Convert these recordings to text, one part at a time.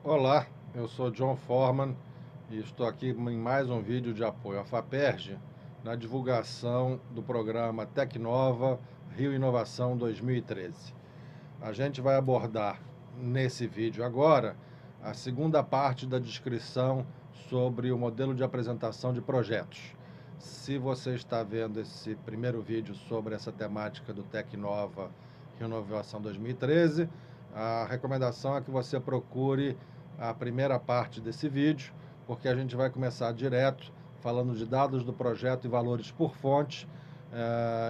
Olá, eu sou John Forman e estou aqui em mais um vídeo de apoio à FAPERJ na divulgação do programa Tecnova Rio Inovação 2013. A gente vai abordar nesse vídeo agora a segunda parte da descrição sobre o modelo de apresentação de projetos. Se você está vendo esse primeiro vídeo sobre essa temática do Tecnova Rio Inovação 2013, a recomendação é que você procure a primeira parte desse vídeo, porque a gente vai começar direto falando de dados do projeto e valores por fonte,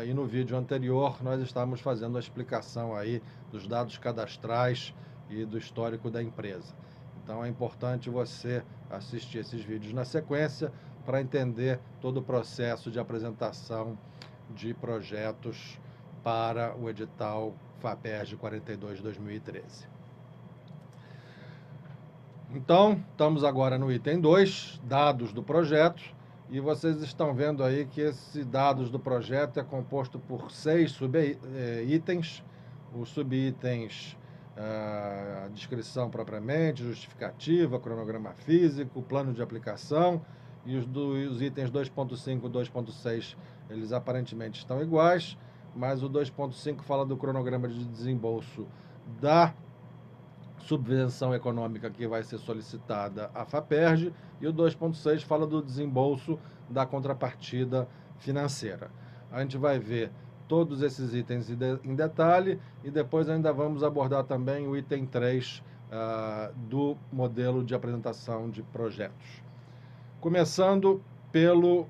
e no vídeo anterior nós estávamos fazendo a explicação aí dos dados cadastrais e do histórico da empresa. Então é importante você assistir esses vídeos na sequência para entender todo o processo de apresentação de projetos para o edital FAPERJ 42/2013. Então, estamos agora no item 2, dados do projeto, e vocês estão vendo aí que esse dados do projeto é composto por 6 subitens. Os subitens, a descrição propriamente, justificativa, cronograma físico, plano de aplicação, e os itens 2.5 e 2.6, eles aparentemente estão iguais, mas o 2.5 fala do cronograma de desembolso da subvenção econômica que vai ser solicitada à FAPERJ, e o 2.6 fala do desembolso da contrapartida financeira. A gente vai ver todos esses itens em detalhe e depois ainda vamos abordar também o item 3 do modelo de apresentação de projetos. Começando pelo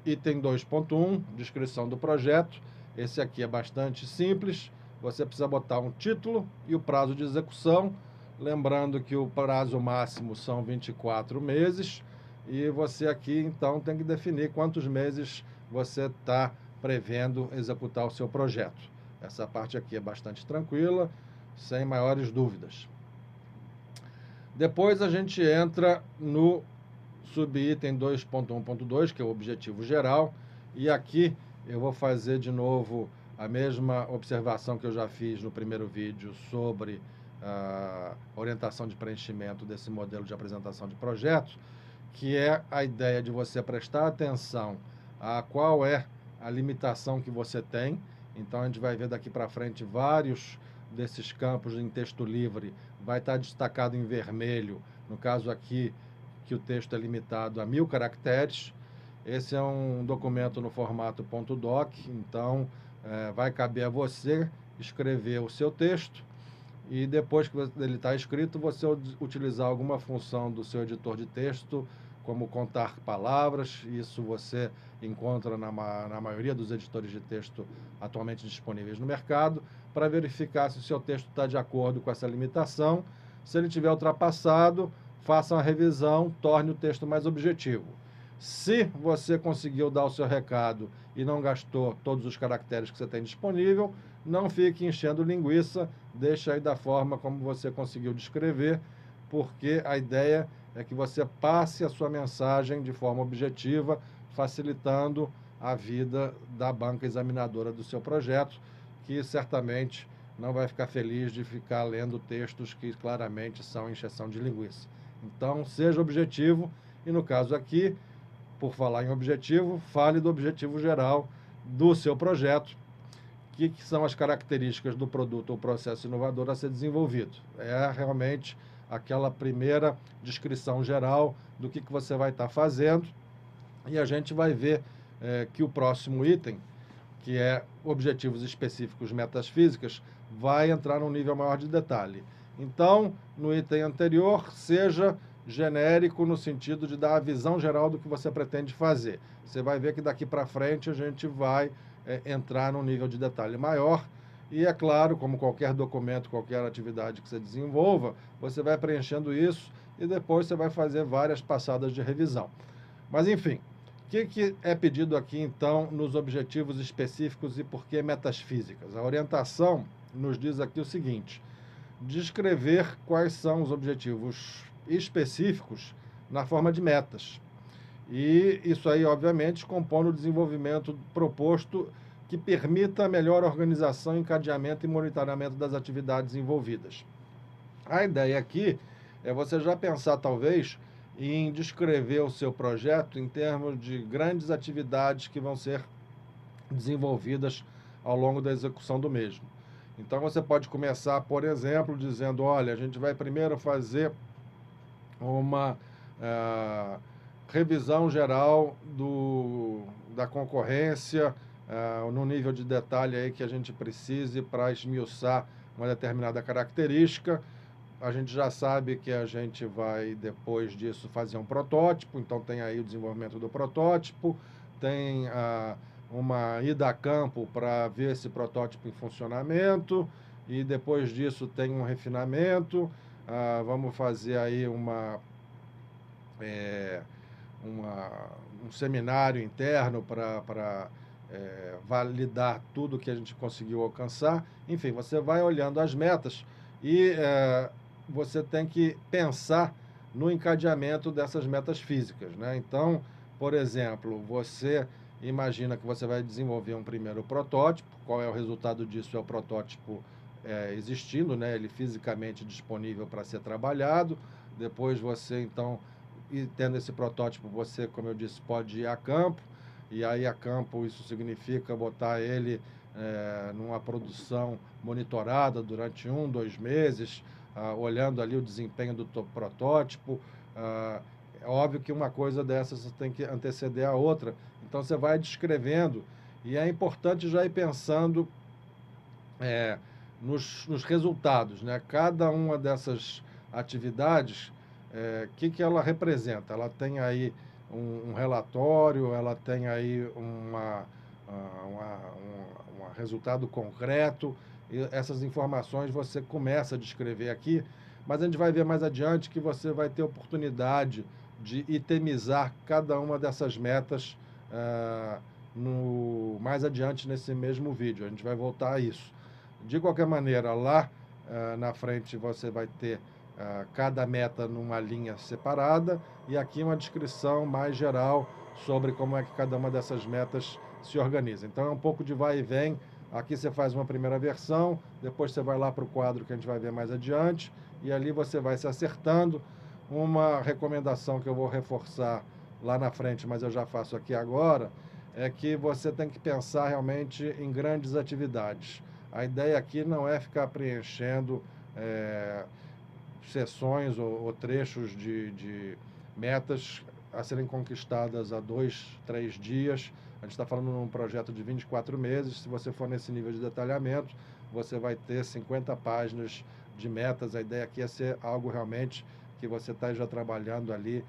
item 2.1, descrição do projeto. Esse aqui é bastante simples. Você precisa botar um título e o prazo de execução, lembrando que o prazo máximo são 24 meses, e você aqui então tem que definir quantos meses você está prevendo executar o seu projeto. Essa parte aqui é bastante tranquila, sem maiores dúvidas. Depois a gente entra no subitem 2.1.2, que é o objetivo geral, e aqui eu vou fazer de novo a mesma observação que eu já fiz no primeiro vídeo sobre a orientação de preenchimento desse modelo de apresentação de projetos, que é a ideia de você prestar atenção a qual é a limitação que você tem. Então a gente vai ver daqui para frente vários desses campos em texto livre, vai estar destacado em vermelho, no caso aqui, que o texto é limitado a 1000 caracteres. Esse é um documento no formato .doc, então vai caber a você escrever o seu texto e depois que ele está escrito, você utilizar alguma função do seu editor de texto, como contar palavras. Isso você encontra na maioria dos editores de texto atualmente disponíveis no mercado, para verificar se o seu texto está de acordo com essa limitação. Se ele tiver ultrapassado, faça uma revisão, torne o texto mais objetivo. Se você conseguiu dar o seu recado e não gastou todos os caracteres que você tem disponível, não fique enchendo linguiça, deixa aí da forma como você conseguiu descrever, porque a ideia é que você passe a sua mensagem de forma objetiva, facilitando a vida da banca examinadora do seu projeto, que certamente não vai ficar feliz de ficar lendo textos que claramente são encheção de linguiça. Então, seja objetivo, e no caso aqui, por falar em objetivo, fale do objetivo geral do seu projeto, que são as características do produto ou processo inovador a ser desenvolvido. É realmente aquela primeira descrição geral do que você vai estar fazendo, e a gente vai ver que o próximo item, que é objetivos específicos, metas físicas, vai entrar num nível maior de detalhe. Então, no item anterior, seja genérico no sentido de dar a visão geral do que você pretende fazer. Você vai ver que daqui para frente a gente vai entrar num nível de detalhe maior, e é claro, como qualquer documento, qualquer atividade que você desenvolva, você vai preenchendo isso e depois você vai fazer várias passadas de revisão. Mas enfim, o que é pedido aqui então nos objetivos específicos e por que metas físicas? A orientação nos diz aqui o seguinte: descrever quais são os objetivos específicos na forma de metas. E isso aí, obviamente, compõe o desenvolvimento proposto que permita melhor organização, encadeamento e monitoramento das atividades envolvidas. A ideia aqui é você já pensar, talvez, em descrever o seu projeto em termos de grandes atividades que vão ser desenvolvidas ao longo da execução do mesmo. Então, você pode começar, por exemplo, dizendo, olha, a gente vai primeiro fazer uma revisão geral da concorrência, no nível de detalhe aí que a gente precise para esmiuçar uma determinada característica. A gente já sabe que a gente vai, depois disso, fazer um protótipo, então tem aí o desenvolvimento do protótipo, tem uma ida a campo para ver esse protótipo em funcionamento, e depois disso tem um refinamento. Vamos fazer aí um seminário interno para validar tudo que a gente conseguiu alcançar. Enfim, você vai olhando as metas e você tem que pensar no encadeamento dessas metas físicas, né? Então, por exemplo, você imagina que você vai desenvolver um primeiro protótipo. Qual é o resultado disso? É o protótipo existindo, né? Ele fisicamente disponível para ser trabalhado. Depois você, então, e tendo esse protótipo, você, como eu disse, pode ir a campo, e aí a campo isso significa botar ele numa produção monitorada durante 2 meses, olhando ali o desempenho do protótipo. É óbvio que uma coisa dessas tem que anteceder a outra, então você vai descrevendo, e é importante já ir pensando nos resultados, né? Cada uma dessas atividades, que ela representa? Ela tem aí um relatório, ela tem aí um resultado concreto, e essas informações você começa a descrever aqui, mas a gente vai ver mais adiante que você vai ter oportunidade de itemizar cada uma dessas metas mais adiante nesse mesmo vídeo. A gente vai voltar a isso. De qualquer maneira, lá na frente você vai ter cada meta numa linha separada, e aqui uma descrição mais geral sobre como é que cada uma dessas metas se organiza. Então é um pouco de vai e vem. Aqui você faz uma primeira versão, depois você vai lá para o quadro que a gente vai ver mais adiante, e ali você vai se acertando. Uma recomendação que eu vou reforçar lá na frente, mas eu já faço aqui agora, é que você tem que pensar realmente em grandes atividades. A ideia aqui não é ficar preenchendo sessões ou trechos de metas a serem conquistadas a 2, 3 dias. A gente está falando num projeto de 24 meses. Se você for nesse nível de detalhamento, você vai ter 50 páginas de metas. A ideia aqui é ser algo realmente que você está já trabalhando ali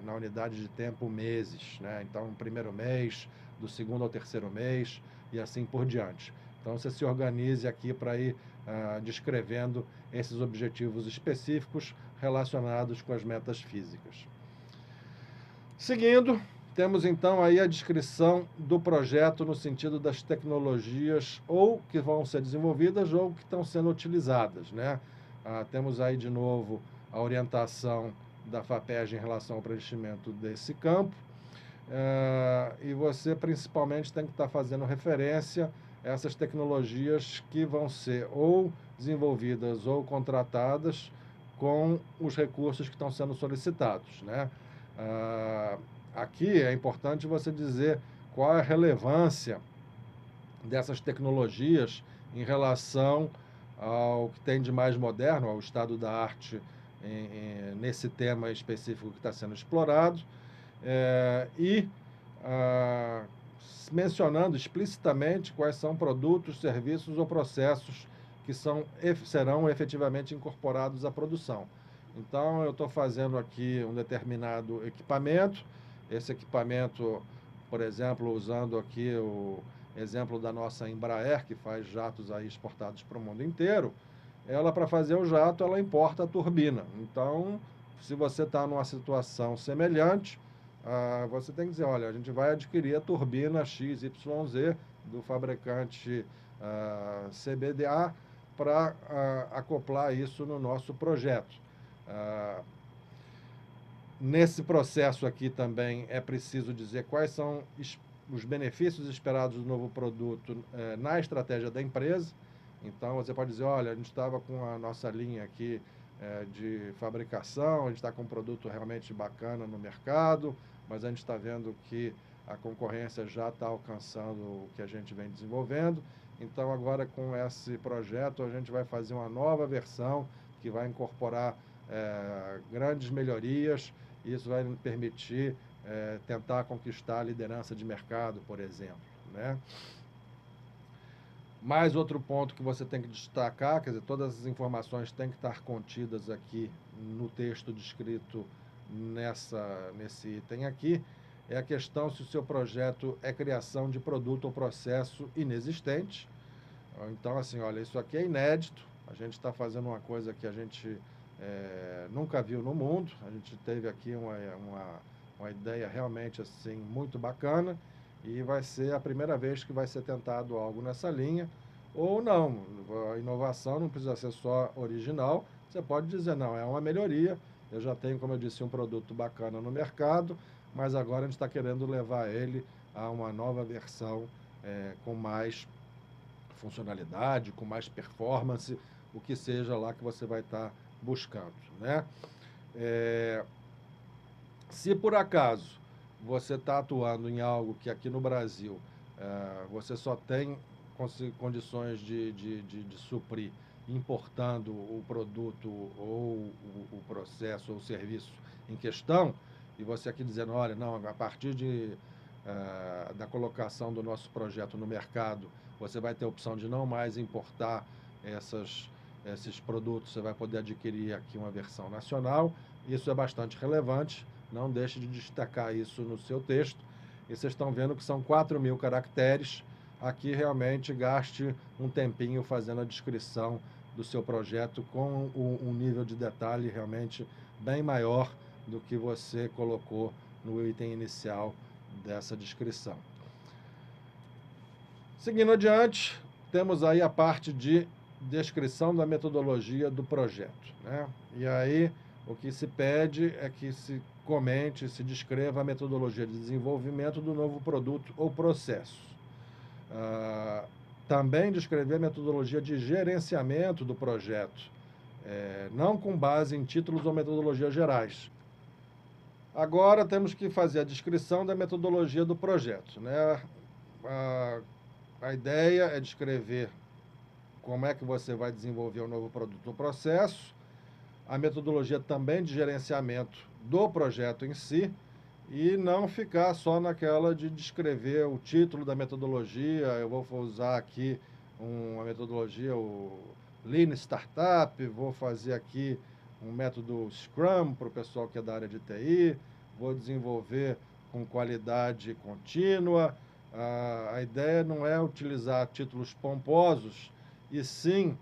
na unidade de tempo meses, né? Então, no primeiro mês, do segundo ao terceiro mês e assim por diante. Então, você se organize aqui para ir descrevendo esses objetivos específicos relacionados com as metas físicas. Seguindo, temos então aí a descrição do projeto no sentido das tecnologias ou que vão ser desenvolvidas ou que estão sendo utilizadas, né? Temos aí de novo a orientação da FAPESG em relação ao preenchimento desse campo. E você principalmente tem que estar fazendo referência a essas tecnologias que vão ser ou desenvolvidas ou contratadas com os recursos que estão sendo solicitados, né? Aqui é importante você dizer qual é a relevância dessas tecnologias em relação ao que tem de mais moderno, ao estado da arte nesse tema específico que está sendo explorado, mencionando explicitamente quais são produtos, serviços ou processos que serão efetivamente incorporados à produção. Então, eu estou fazendo aqui um determinado equipamento. Esse equipamento, por exemplo, usando aqui o exemplo da nossa Embraer, que faz jatos aí exportados para o mundo inteiro, ela, para fazer o jato, ela importa a turbina. Então, se você está numa situação semelhante, você tem que dizer, olha, a gente vai adquirir a turbina XYZ do fabricante CBDA para acoplar isso no nosso projeto. Nesse processo aqui também é preciso dizer quais são os benefícios esperados do novo produto na estratégia da empresa. Então, você pode dizer, olha, a gente estava com a nossa linha aqui de fabricação, a gente está com um produto realmente bacana no mercado, mas a gente está vendo que a concorrência já está alcançando o que a gente vem desenvolvendo. Então, agora com esse projeto, a gente vai fazer uma nova versão que vai incorporar grandes melhorias, e isso vai permitir tentar conquistar a liderança de mercado, por exemplo, né? Mais outro ponto que você tem que destacar, quer dizer, todas as informações têm que estar contidas aqui no texto descrito nesse item aqui, é a questão se o seu projeto é criação de produto ou processo inexistente. Então, assim, olha, isso aqui é inédito, a gente está fazendo uma coisa que a gente nunca viu no mundo, a gente teve aqui uma ideia realmente assim muito bacana, e vai ser a primeira vez que vai ser tentado algo nessa linha, ou não. A inovação não precisa ser só original, você pode dizer, não, é uma melhoria, eu já tenho, como eu disse, um produto bacana no mercado, mas agora a gente está querendo levar ele a uma nova versão com mais funcionalidade, com mais performance, o que seja lá que você vai estar buscando, né? Se por acaso você está atuando em algo que aqui no Brasil você só tem condições de suprir importando o produto ou o processo ou o serviço em questão, e você aqui dizendo, olha, não, a partir da colocação do nosso projeto no mercado, você vai ter a opção de não mais importar esses produtos, você vai poder adquirir aqui uma versão nacional. Isso é bastante relevante, não deixe de destacar isso no seu texto. E vocês estão vendo que são 4.000 caracteres. Aqui realmente gaste um tempinho fazendo a descrição do seu projeto com um nível de detalhe realmente bem maior do que você colocou no item inicial dessa descrição. Seguindo adiante, temos aí a parte de descrição da metodologia do projeto, né? E aí o que se pede é que se comente, se descreva a metodologia de desenvolvimento do novo produto ou processo. Também descrever a metodologia de gerenciamento do projeto, não com base em títulos ou metodologias gerais. Agora temos que fazer a descrição da metodologia do projeto, né? A ideia é descrever como é que você vai desenvolver o novo produto ou processo, a metodologia também de gerenciamento do projeto em si, e não ficar só naquela de descrever o título da metodologia. Eu vou usar aqui uma metodologia, o Lean Startup, vou fazer aqui um método Scrum para o pessoal que é da área de TI, vou desenvolver com qualidade contínua. A ideia não é utilizar títulos pomposos, e sim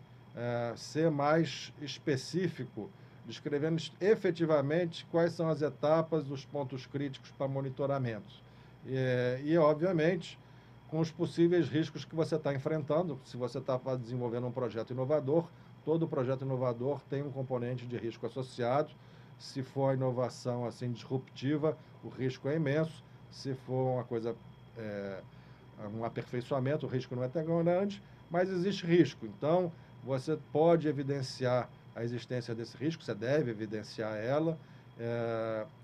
ser mais específico, descrevendo efetivamente quais são as etapas dos pontos críticos para monitoramento. E obviamente, com os possíveis riscos que você está enfrentando. Se você está desenvolvendo um projeto inovador, todo projeto inovador tem um componente de risco associado. Se for inovação assim disruptiva, o risco é imenso. Se for uma coisa, um aperfeiçoamento, o risco não é tão grande, mas existe risco. Então, você pode evidenciar a existência desse risco, você deve evidenciar ela,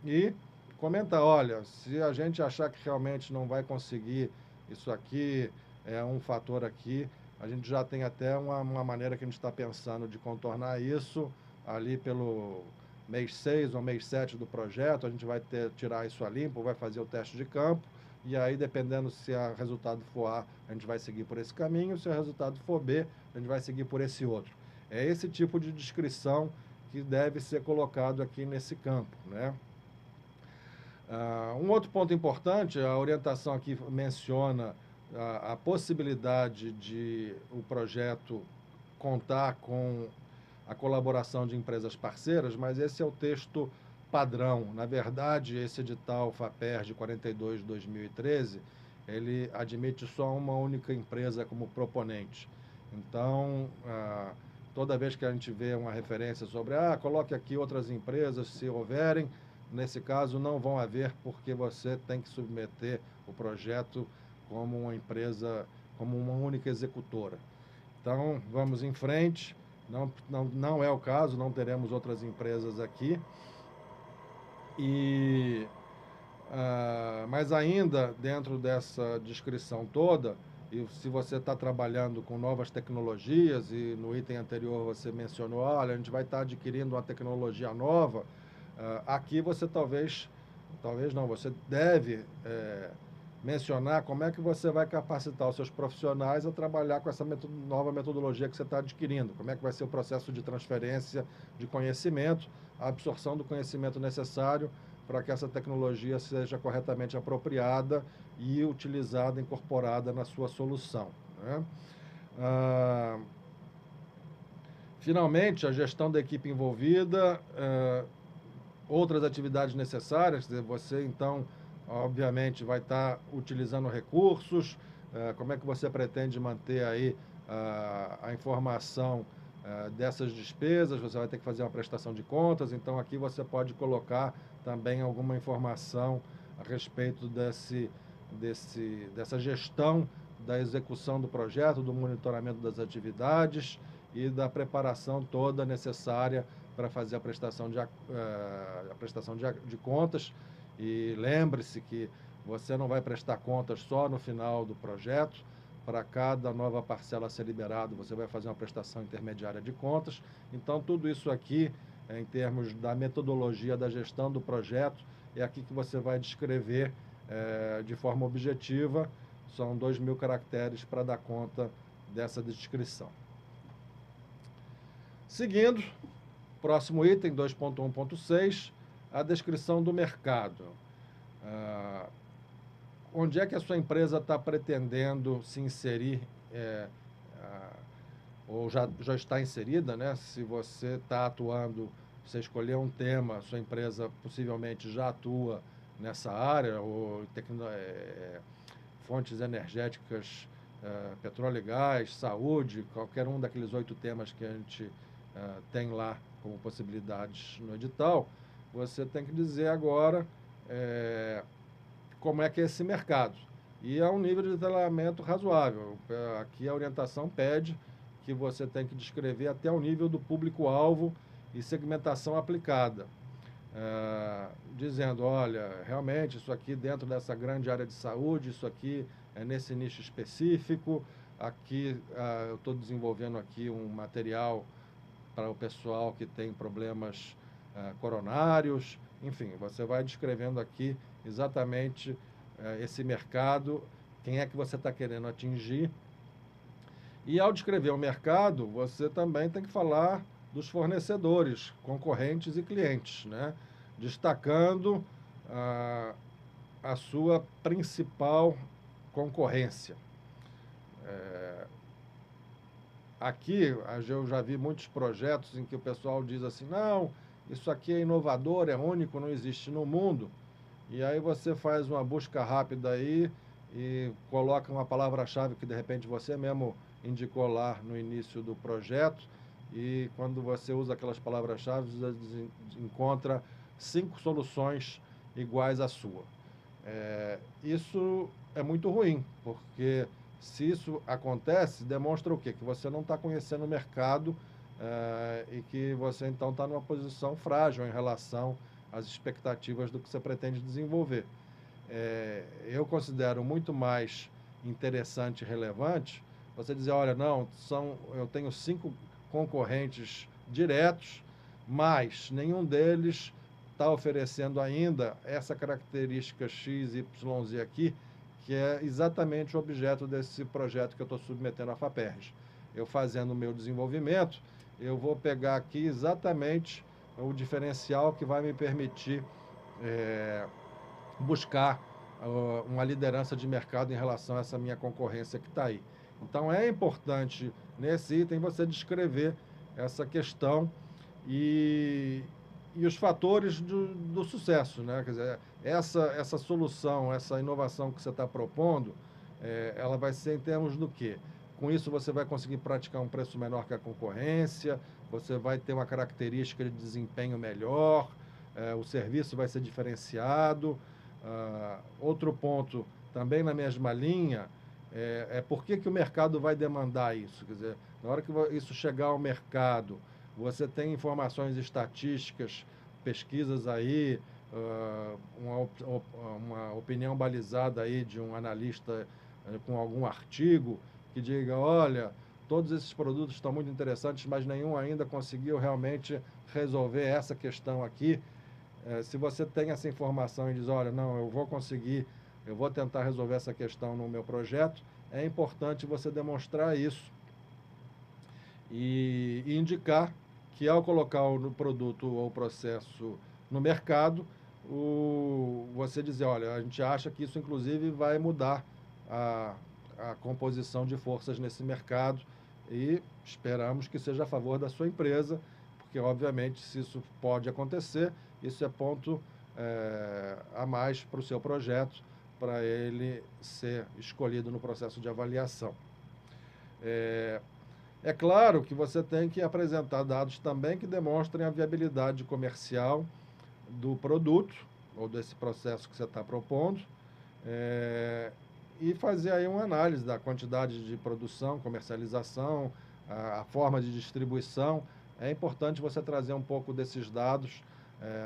e comentar, olha, se a gente achar que realmente não vai conseguir isso aqui, é um fator aqui, a gente já tem até uma maneira que a gente está pensando de contornar isso ali pelo mês 6 ou mês 7 do projeto. A gente vai tirar isso a limpo, vai fazer o teste de campo, e aí, dependendo se o resultado for A, a gente vai seguir por esse caminho, se o resultado for B, a gente vai seguir por esse outro. É esse tipo de descrição que deve ser colocado aqui nesse campo, né? Um outro ponto importante, a orientação aqui menciona a possibilidade de o projeto contar com a colaboração de empresas parceiras, mas esse é o texto padrão. Na verdade, esse edital FAPER de 42 de 2013, ele admite só uma única empresa como proponente. Então, toda vez que a gente vê uma referência sobre, coloque aqui outras empresas, se houverem, nesse caso não vão haver, porque você tem que submeter o projeto como uma empresa, como uma única executora. Então, vamos em frente. Não é o caso, não teremos outras empresas aqui. Mas ainda dentro dessa descrição toda, e se você está trabalhando com novas tecnologias, e no item anterior você mencionou, olha, a gente vai estar adquirindo uma tecnologia nova, aqui você talvez não, você deve mencionar como é que você vai capacitar os seus profissionais a trabalhar com essa nova metodologia que você está adquirindo, como é que vai ser o processo de transferência de conhecimento, a absorção do conhecimento necessário para que essa tecnologia seja corretamente apropriada e utilizada, incorporada na sua solução, né? Finalmente, a gestão da equipe envolvida, outras atividades necessárias, você então, obviamente, vai estar utilizando recursos, como é que você pretende manter aí a informação dessas despesas, você vai ter que fazer uma prestação de contas, então aqui você pode colocar também alguma informação a respeito dessa gestão da execução do projeto, do monitoramento das atividades e da preparação toda necessária para fazer a prestação de contas. E lembre-se que você não vai prestar contas só no final do projeto. Para cada nova parcela a ser liberada, você vai fazer uma prestação intermediária de contas. Então, tudo isso aqui, em termos da metodologia da gestão do projeto, é aqui que você vai descrever de forma objetiva. São 2.000 caracteres para dar conta dessa descrição. Seguindo, próximo item, 2.1.6, a descrição do mercado. Onde é que a sua empresa está pretendendo se inserir, ou já está inserida, né? Se você está atuando, você escolheu um tema, sua empresa possivelmente já atua nessa área, ou fontes energéticas, petróleo e gás, saúde, qualquer um daqueles 8 temas que a gente tem lá como possibilidades no edital, você tem que dizer agora como é que é esse mercado. E é um nível de detalhamento razoável. Aqui a orientação pede que você tem que descrever até o nível do público-alvo e segmentação aplicada. Dizendo, olha, realmente isso aqui dentro dessa grande área de saúde, isso aqui é nesse nicho específico, aqui eu estou desenvolvendo aqui um material para o pessoal que tem problemas coronários, enfim, você vai descrevendo aqui exatamente esse mercado, quem é que você está querendo atingir. E ao descrever o mercado, você também tem que falar dos fornecedores, concorrentes e clientes, né? Destacando a sua principal concorrência. Aqui, eu já vi muitos projetos em que o pessoal diz assim, não, isso aqui é inovador, é único, não existe no mundo. E aí você faz uma busca rápida aí e coloca uma palavra-chave que de repente você mesmo indicou lá no início do projeto, e quando você usa aquelas palavras-chave, você encontra 5 soluções iguais à sua. Isso é muito ruim, porque se isso acontece, demonstra o quê? Que você não está conhecendo o mercado e que você então está numa posição frágil em relação às expectativas do que você pretende desenvolver. Eu considero muito mais interessante e relevante você dizer, olha, não, eu tenho 5 concorrentes diretos, mas nenhum deles está oferecendo ainda essa característica X, Y, Z aqui, que é exatamente o objeto desse projeto que eu estou submetendo à FAPERJ. Eu fazendo o meu desenvolvimento, eu vou pegar aqui exatamente o diferencial que vai me permitir buscar uma liderança de mercado em relação a essa minha concorrência que está aí. Então, é importante, nesse item, você descrever essa questão e os fatores do sucesso, né? Quer dizer, essa solução, essa inovação que você está propondo, ela vai ser em termos do quê? Com isso, você vai conseguir praticar um preço menor que a concorrência, você vai ter uma característica de desempenho melhor, o serviço vai ser diferenciado. Outro ponto, também na mesma linha, por que o mercado vai demandar isso? Quer dizer, na hora que isso chegar ao mercado, você tem informações estatísticas, pesquisas aí, uma opinião balizada aí de um analista com algum artigo que diga, olha, todos esses produtos estão muito interessantes, mas nenhum ainda conseguiu realmente resolver essa questão aqui. Se você tem essa informação e diz, olha, não, eu vou conseguir, eu vou tentar resolver essa questão no meu projeto, é importante você demonstrar isso e indicar que ao colocar o produto ou o processo no mercado, você dizer, olha, a gente acha que isso inclusive vai mudar a composição de forças nesse mercado e esperamos que seja a favor da sua empresa, porque obviamente se isso pode acontecer, isso é ponto a mais para o seu projeto, para ele ser escolhido no processo de avaliação. É claro que você tem que apresentar dados também que demonstrem a viabilidade comercial do produto ou desse processo que você está propondo, e fazer aí uma análise da quantidade de produção, comercialização, a forma de distribuição. É importante você trazer um pouco desses dados,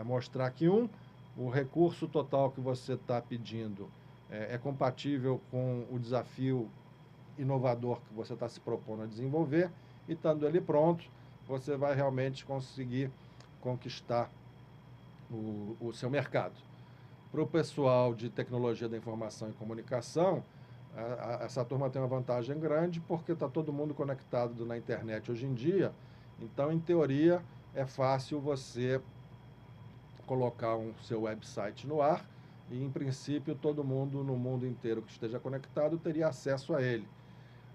mostrar que o recurso total que você está pedindo é compatível com o desafio inovador que você está se propondo a desenvolver, e estando ele pronto, você vai realmente conseguir conquistar o seu mercado. Para o pessoal de tecnologia da informação e comunicação, essa turma tem uma vantagem grande porque está todo mundo conectado na internet hoje em dia, então, em teoria, é fácil você colocar o seu website no ar e, em princípio, todo mundo no mundo inteiro que esteja conectado teria acesso a ele.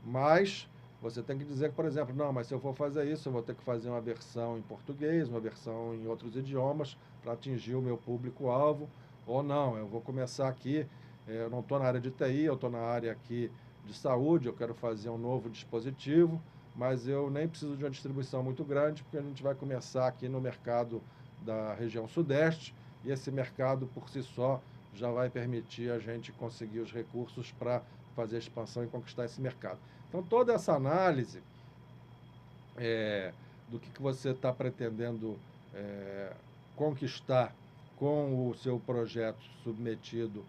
Mas você tem que dizer que, por exemplo, não, mas se eu for fazer isso, eu vou ter que fazer uma versão em português, uma versão em outros idiomas para atingir o meu público-alvo, ou não, eu vou começar aqui, eu não estou na área de TI, eu estou na área aqui de saúde, eu quero fazer um novo dispositivo, mas eu nem preciso de uma distribuição muito grande, porque a gente vai começar aqui no mercado da região sudeste, e esse mercado por si só já vai permitir a gente conseguir os recursos para fazer a expansão e conquistar esse mercado. Então, toda essa análise do que você está pretendendo conquistar com o seu projeto submetido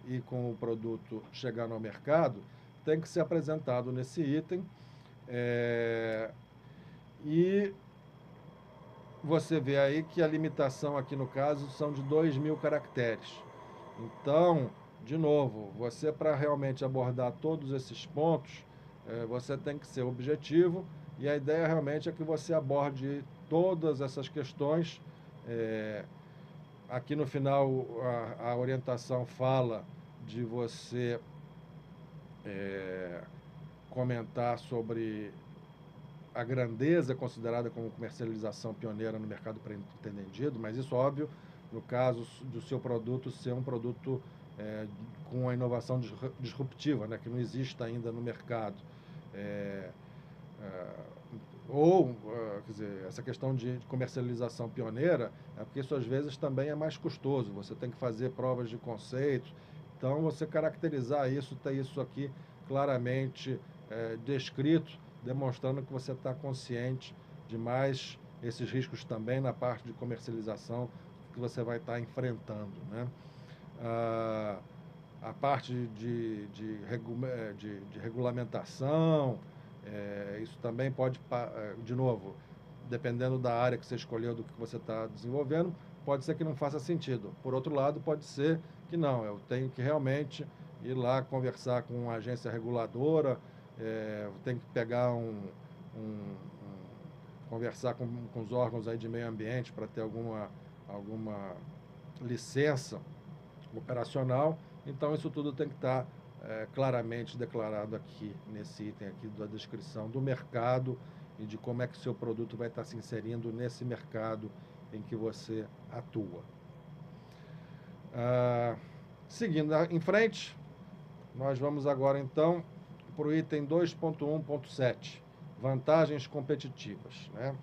e com o produto chegando ao mercado, tem que ser apresentado nesse item. E você vê aí que a limitação aqui no caso são de 2.000 caracteres. Então, de novo, você para realmente abordar todos esses pontos, você tem que ser objetivo, e a ideia realmente é que você aborde todas essas questões. Aqui no final a orientação fala de você comentar sobre a grandeza considerada como comercialização pioneira no mercado pré-entendido, mas isso, óbvio, no caso do seu produto ser um produto com uma inovação disruptiva, né, que não existe ainda no mercado. Quer dizer, essa questão de comercialização pioneira é porque isso às vezes também é mais custoso, você tem que fazer provas de conceito, então você caracterizar isso, ter isso aqui claramente descrito, demonstrando que você está consciente de mais esses riscos também na parte de comercialização que você vai estar enfrentando, né? A parte de regulamentação, isso também pode, de novo, dependendo da área que você escolheu, do que você está desenvolvendo, pode ser que não faça sentido. Por outro lado, pode ser que não, eu tenho que realmente ir lá conversar com uma agência reguladora, tenho que pegar conversar com os órgãos aí de meio ambiente para ter alguma licença operacional. Então, isso tudo tem que estar claramente declarado aqui, nesse item aqui da descrição do mercado e de como é que o seu produto vai estar se inserindo nesse mercado em que você atua. Seguindo em frente, nós vamos agora, então, para o item 2.1.7, vantagens competitivas, né?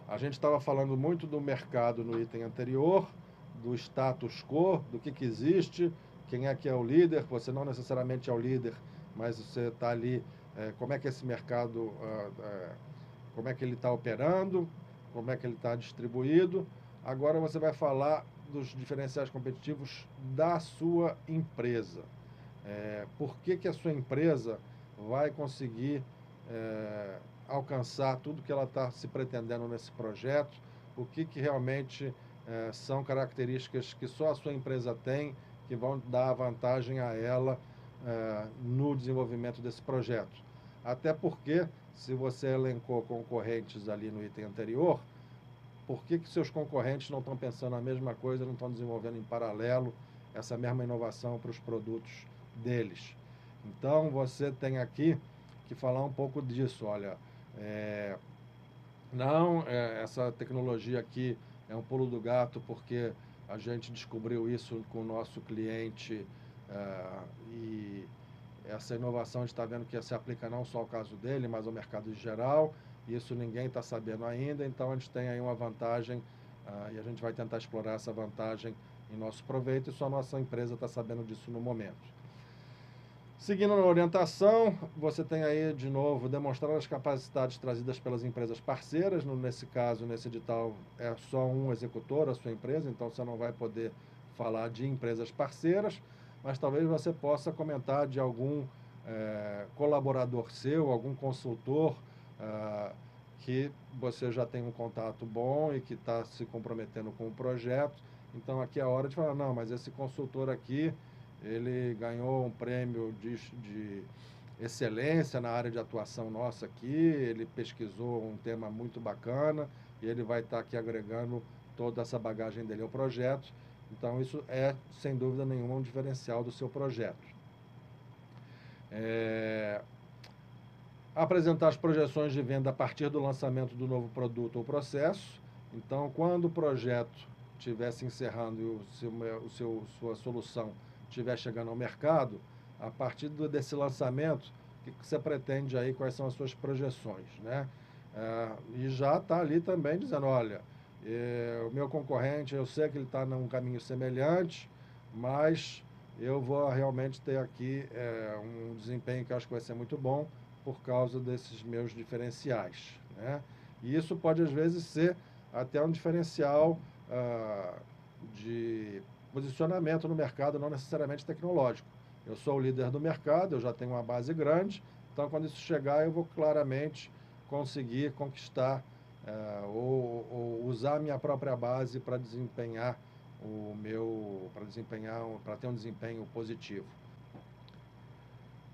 A gente estava falando muito do mercado no item anterior, do status quo, do que existe, quem é que é o líder, você não necessariamente é o líder, mas você está ali, como é que esse mercado, como é que ele está operando, como é que ele está distribuído. Agora você vai falar dos diferenciais competitivos da sua empresa. Por que a sua empresa vai conseguir alcançar tudo que ela está se pretendendo nesse projeto, o que realmente são características que só a sua empresa tem, que vão dar vantagem a ela no desenvolvimento desse projeto. Até porque, se você elencou concorrentes ali no item anterior, por que seus concorrentes não estão pensando a mesma coisa, não estão desenvolvendo em paralelo essa mesma inovação para os produtos deles? Então, você tem aqui que falar um pouco disso. Olha, essa tecnologia aqui é um pulo do gato porque a gente descobriu isso com o nosso cliente e essa inovação a gente está vendo que se aplica não só ao caso dele, mas ao mercado em geral. Isso ninguém está sabendo ainda, então a gente tem aí uma vantagem e a gente vai tentar explorar essa vantagem em nosso proveito e só a nossa empresa está sabendo disso no momento. Seguindo na orientação, você tem aí, de novo, demonstrar as capacidades trazidas pelas empresas parceiras. Nesse caso, nesse edital, é só um executor, a sua empresa, então você não vai poder falar de empresas parceiras, mas talvez você possa comentar de algum colaborador seu, algum consultor que você já tem um contato bom e que está se comprometendo com o projeto. Então, aqui é a hora de falar, não, mas esse consultor aqui, ele ganhou um prêmio de excelência na área de atuação nossa aqui, ele pesquisou um tema muito bacana e ele vai estar aqui agregando toda essa bagagem dele ao projeto. Então, isso é, sem dúvida nenhuma, um diferencial do seu projeto. Apresentar as projeções de venda a partir do lançamento do novo produto ou processo. Então, quando o projeto estiver se encerrando e sua solução estiver chegando ao mercado, a partir desse lançamento, o que você pretende aí, quais são as suas projeções, né? E já está ali também dizendo, olha, o meu concorrente, eu sei que ele está num caminho semelhante, mas eu vou realmente ter aqui um desempenho que eu acho que vai ser muito bom por causa desses meus diferenciais, né? E isso pode, às vezes, ser até um diferencial de posicionamento no mercado, não necessariamente tecnológico. Eu sou o líder do mercado, eu já tenho uma base grande, então quando isso chegar eu vou claramente conseguir conquistar ou usar a minha própria base para desempenhar para ter um desempenho positivo.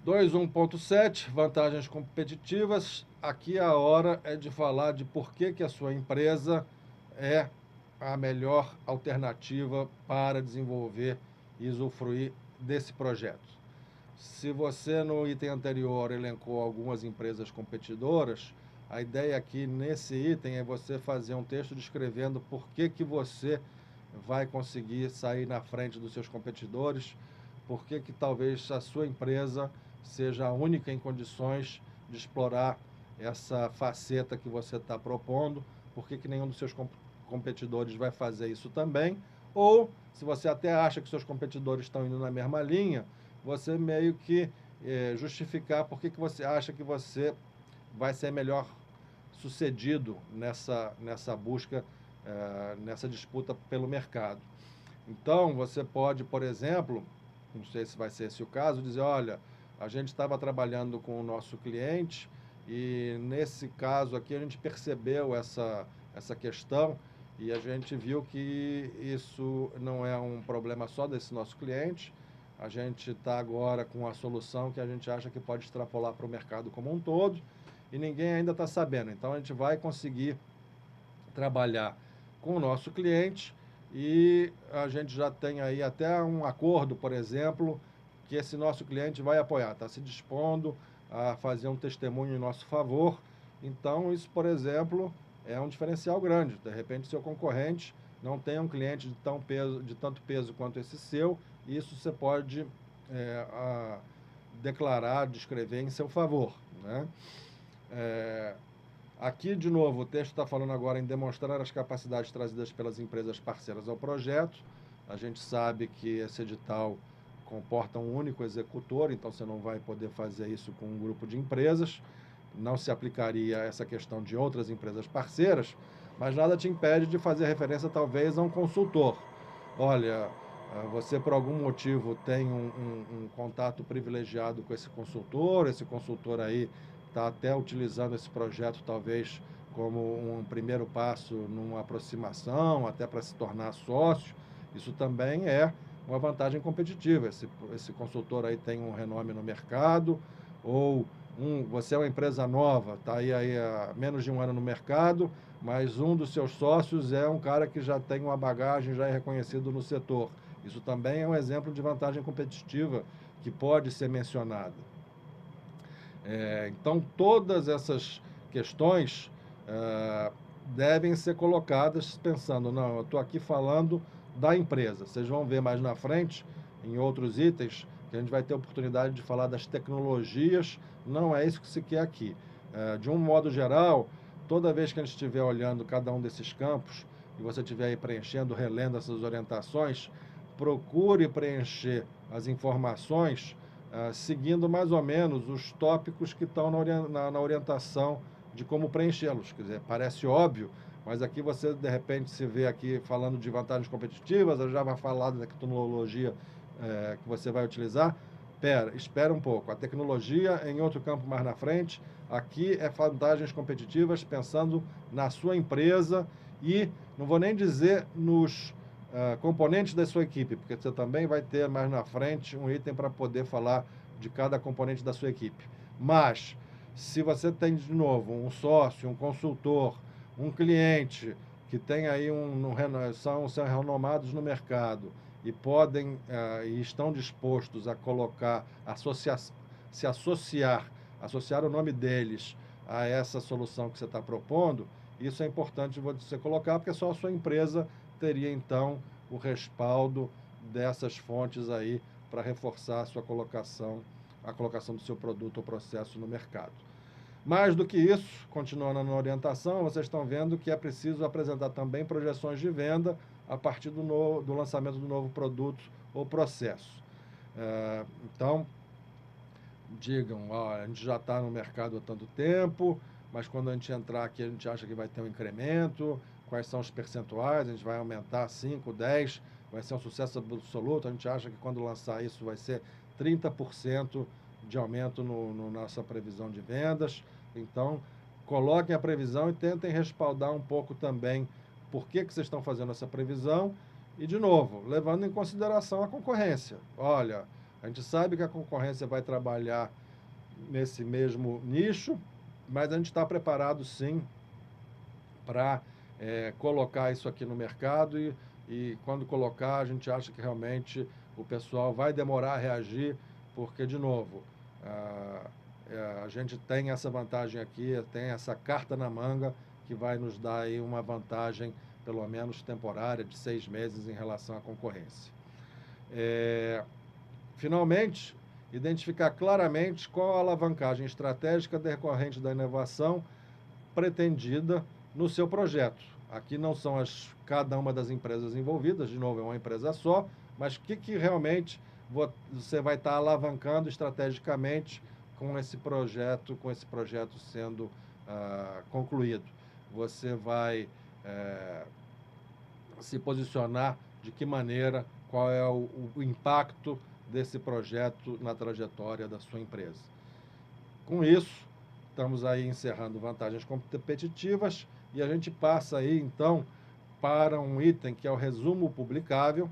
2.1.7, vantagens competitivas. Aqui a hora é de falar de por que a sua empresa é a melhor alternativa para desenvolver e usufruir desse projeto. Se você no item anterior elencou algumas empresas competidoras, a ideia aqui nesse item é você fazer um texto descrevendo por que você vai conseguir sair na frente dos seus competidores, por que talvez a sua empresa seja a única em condições de explorar essa faceta que você está propondo, por que nenhum dos seus competidores vai fazer isso também, ou se você até acha que seus competidores estão indo na mesma linha, você meio que justificar por que você acha que você vai ser melhor sucedido nessa busca, nessa disputa pelo mercado. Então, você pode, por exemplo, não sei se vai ser esse o caso, dizer, olha, a gente estava trabalhando com o nosso cliente e nesse caso aqui a gente percebeu essa questão e a gente viu que isso não é um problema só desse nosso cliente. A gente está agora com a solução que a gente acha que pode extrapolar para o mercado como um todo e ninguém ainda está sabendo. Então, a gente vai conseguir trabalhar com o nosso cliente e a gente já tem aí até um acordo, por exemplo, que esse nosso cliente vai apoiar, está se dispondo a fazer um testemunho em nosso favor. Então, isso, por exemplo, é um diferencial grande. De repente, seu concorrente não tem um cliente de tanto peso quanto esse seu, e isso você pode declarar, descrever em seu favor, né? Aqui, de novo, o texto está falando agora em demonstrar as capacidades trazidas pelas empresas parceiras ao projeto. A gente sabe que esse edital comporta um único executor, então você não vai poder fazer isso com um grupo de empresas, não se aplicaria essa questão de outras empresas parceiras, mas nada te impede de fazer referência talvez a um consultor. Olha, você por algum motivo tem um contato privilegiado com esse consultor aí está até utilizando esse projeto talvez como um primeiro passo numa aproximação, até para se tornar sócio. Isso também é uma vantagem competitiva. Esse consultor aí tem um renome no mercado, ou você é uma empresa nova, está aí há menos de um ano no mercado, mas um dos seus sócios é um cara que já tem uma bagagem, já é reconhecido no setor. Isso também é um exemplo de vantagem competitiva que pode ser mencionada. Então, todas essas questões devem ser colocadas pensando, não, eu estou aqui falando da empresa. Vocês vão ver mais na frente, em outros itens, que a gente vai ter oportunidade de falar das tecnologias, não é isso que se quer aqui. De um modo geral, toda vez que a gente estiver olhando cada um desses campos, e você estiver aí preenchendo, relendo essas orientações, procure preencher as informações seguindo mais ou menos os tópicos que estão na orientação de como preenchê-los. Quer dizer, parece óbvio, mas aqui você, de repente, se vê aqui falando de vantagens competitivas, já vai falar da tecnologia que você vai utilizar. Espera um pouco. A tecnologia em outro campo mais na frente. Aqui é vantagens competitivas pensando na sua empresa e, não vou nem dizer nos componentes da sua equipe, porque você também vai ter mais na frente um item para poder falar de cada componente da sua equipe. Mas, se você tem, de novo, um sócio, um consultor, um cliente que tem aí são renomados no mercado e podem e estão dispostos a colocar, associar o nome deles a essa solução que você está propondo, isso é importante você colocar, porque só a sua empresa teria, então, o respaldo dessas fontes aí para reforçar a colocação do seu produto ou processo no mercado. Mais do que isso, continuando na orientação, vocês estão vendo que é preciso apresentar também projeções de venda a partir do lançamento do novo produto ou processo. Então, digam, a gente já está no mercado há tanto tempo, mas quando a gente entrar aqui, a gente acha que vai ter um incremento, quais são os percentuais, a gente vai aumentar 5, 10, vai ser um sucesso absoluto, a gente acha que quando lançar isso vai ser 30% de aumento na nossa previsão de vendas. Então, coloquem a previsão e tentem respaldar um pouco também por que vocês estão fazendo essa previsão e, de novo, levando em consideração a concorrência. Olha, a gente sabe que a concorrência vai trabalhar nesse mesmo nicho, mas a gente está preparado, sim, para colocar isso aqui no mercado e quando colocar, a gente acha que realmente o pessoal vai demorar a reagir, porque, de novo, a gente tem essa vantagem aqui, tem essa carta na manga que vai nos dar aí uma vantagem, pelo menos temporária, de 6 meses em relação à concorrência. Finalmente, identificar claramente qual a alavancagem estratégica decorrente da inovação pretendida no seu projeto. Aqui não são cada uma das empresas envolvidas, de novo, é uma empresa só, mas o que realmente você vai estar alavancando estrategicamente com esse projeto sendo concluído. Você vai se posicionar de que maneira, qual é o impacto desse projeto na trajetória da sua empresa. Com isso, estamos aí encerrando vantagens competitivas e a gente passa aí, então, para um item que é o resumo publicável.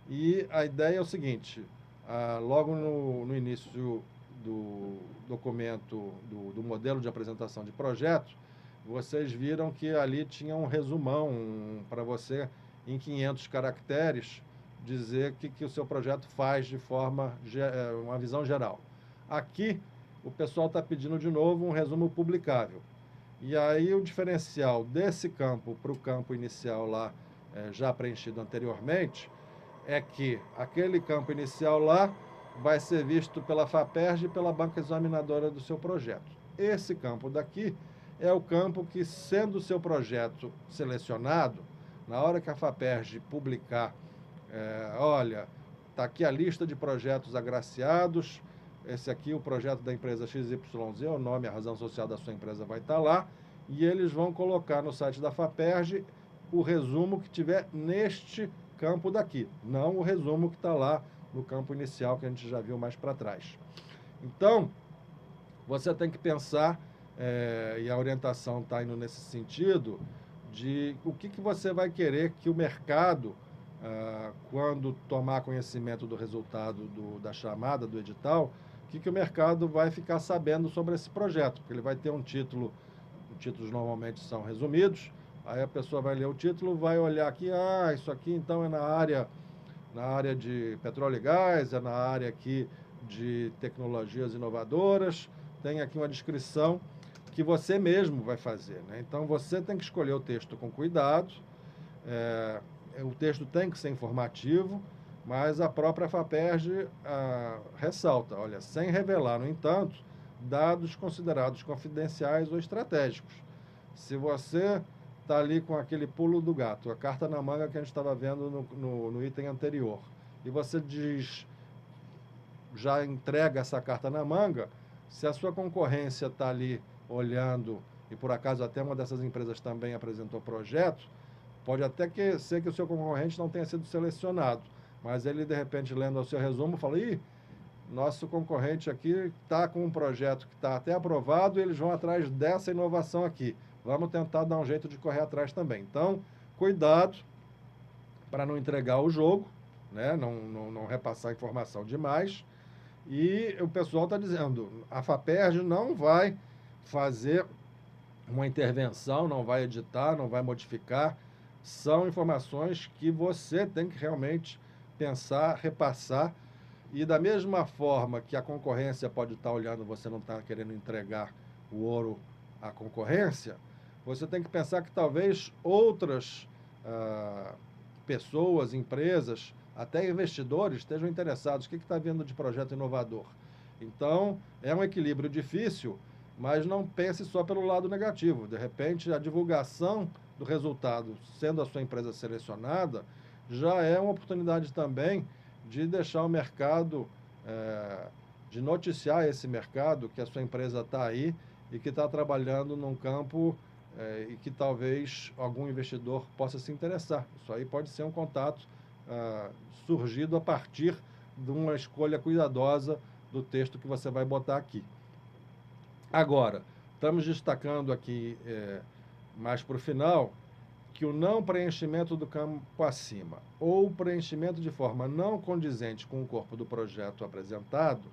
E a ideia é o seguinte, logo no início do documento, do modelo de apresentação de projeto, vocês viram que ali tinha um resumão para você, em 500 caracteres, dizer o que o seu projeto faz de forma, uma visão geral. Aqui, o pessoal está pedindo de novo um resumo publicável. E aí o diferencial desse campo para o campo inicial lá, já preenchido anteriormente, é que aquele campo inicial lá vai ser visto pela FAPERJ e pela banca examinadora do seu projeto. Esse campo daqui é o campo que, sendo o seu projeto selecionado, na hora que a FAPERJ publicar, olha, Está aqui a lista de projetos agraciados. Esse aqui, o projeto da empresa XYZ, o nome, a razão social da sua empresa vai estar lá. E eles vão colocar no site da FAPERJ o resumo que tiver neste campo daqui, não o resumo que está lá no campo inicial, que a gente já viu mais para trás. Então, você tem que pensar, e a orientação está indo nesse sentido, de o que você vai querer que o mercado, quando tomar conhecimento do resultado da chamada, do edital, o que o mercado vai ficar sabendo sobre esse projeto, porque ele vai ter um título, os títulos normalmente são resumidos, aí a pessoa vai ler o título, vai olhar aqui, isso aqui então é na área de petróleo e gás, é na área aqui de tecnologias inovadoras, tem aqui uma descrição que você mesmo vai fazer, né? Então, você tem que escolher o texto com cuidado, o texto tem que ser informativo, mas a própria FAPERJ ressalta, olha, sem revelar, no entanto, dados considerados confidenciais ou estratégicos. Se você está ali com aquele pulo do gato, a carta na manga que a gente estava vendo no item anterior, e você já entrega essa carta na manga, se a sua concorrência está ali olhando, e por acaso até uma dessas empresas também apresentou projeto, pode até ser que o seu concorrente não tenha sido selecionado, mas ele, de repente, lendo o seu resumo, fala, nosso concorrente aqui está com um projeto que está até aprovado e eles vão atrás dessa inovação aqui. Vamos tentar dar um jeito de correr atrás também. Então, cuidado para não entregar o jogo, né? Não repassar informação demais. E o pessoal está dizendo, a FAPERJ não vai fazer uma intervenção, não vai editar, não vai modificar. São informações que você tem que realmente pensar, repassar. E da mesma forma que a concorrência pode estar olhando, você não está querendo entregar o ouro à concorrência, você tem que pensar que talvez outras pessoas, empresas, até investidores estejam interessados. O que está vindo de projeto inovador? Então, é um equilíbrio difícil, mas não pense só pelo lado negativo. De repente, a divulgação do resultado, sendo a sua empresa selecionada, já é uma oportunidade também de deixar o mercado, de noticiar esse mercado, que a sua empresa está aí e que está trabalhando num campo e que talvez algum investidor possa se interessar. Isso aí pode ser um contato surgido a partir de uma escolha cuidadosa do texto que você vai botar aqui. Agora, estamos destacando aqui, mais para o final, que o não preenchimento do campo acima ou preenchimento de forma não condizente com o corpo do projeto apresentado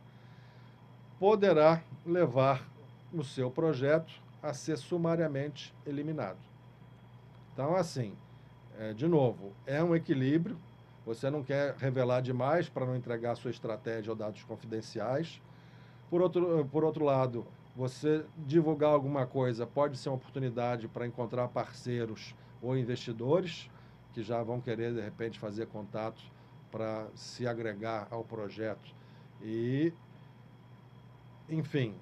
poderá levar o seu projeto a ser sumariamente eliminado. Então, assim, de novo, é um equilíbrio. Você não quer revelar demais para não entregar a sua estratégia ou dados confidenciais. Por outro lado, você divulgar alguma coisa pode ser uma oportunidade para encontrar parceiros ou investidores que já vão querer, de repente, fazer contato para se agregar ao projeto. E, enfim,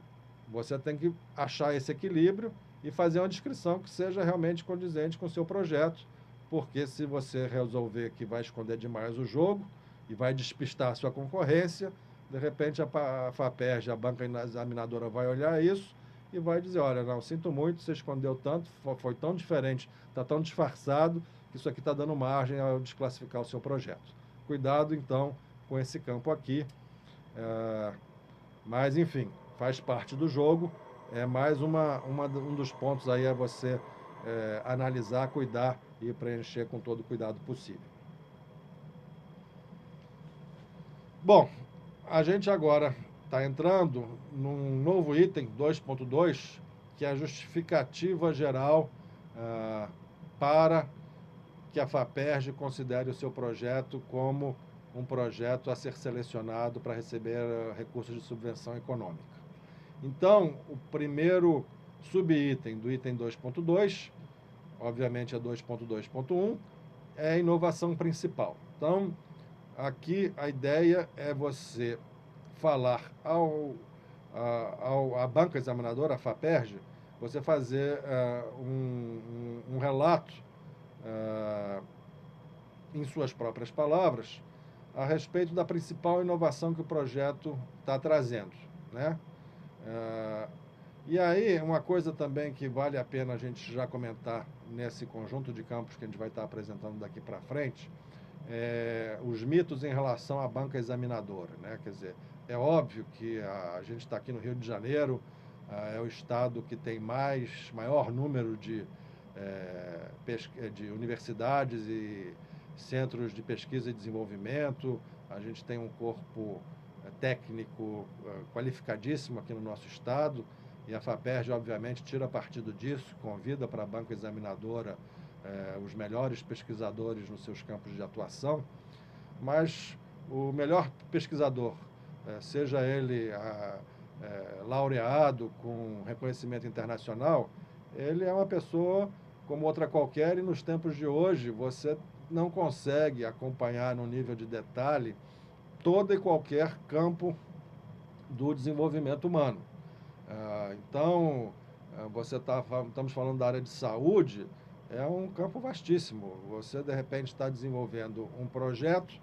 você tem que achar esse equilíbrio e fazer uma descrição que seja realmente condizente com o seu projeto, porque se você resolver que vai esconder demais o jogo e vai despistar a sua concorrência, de repente a FAPERJ, a banca examinadora, vai olhar isso e vai dizer, olha, não, sinto muito, você escondeu tanto, foi tão diferente, está tão disfarçado, que isso aqui está dando margem a desclassificar o seu projeto. Cuidado, então, com esse campo aqui. Mas, enfim, faz parte do jogo. É mais um dos pontos aí a você analisar, cuidar e preencher com todo o cuidado possível. Bom, a gente agora está entrando num novo item 2.2, que é a justificativa geral para que a FAPERJ considere o seu projeto como um projeto a ser selecionado para receber recursos de subvenção econômica. Então, o primeiro subitem do item 2.2, obviamente é 2.2.1, é a inovação principal. Então, aqui a ideia é você falar à banca examinadora, a FAPERJ, você fazer um relato, em suas próprias palavras, a respeito da principal inovação que o projeto está trazendo, né? E aí, uma coisa também que vale a pena a gente já comentar nesse conjunto de campos que a gente vai estar apresentando daqui para frente, os mitos em relação à banca examinadora, né? Quer dizer, é óbvio que a gente está aqui no Rio de Janeiro, é o estado que tem maior número de universidades e centros de pesquisa e desenvolvimento. A gente tem um corpo técnico qualificadíssimo aqui no nosso estado, e a FAPERJ, obviamente, tira partido disso, convida para a banca examinadora os melhores pesquisadores nos seus campos de atuação, mas o melhor pesquisador, seja ele laureado com reconhecimento internacional, ele é uma pessoa como outra qualquer, e nos tempos de hoje você não consegue acompanhar no nível de detalhe todo e qualquer campo do desenvolvimento humano. Então, estamos falando da área de saúde, é um campo vastíssimo. Você, de repente, está desenvolvendo um projeto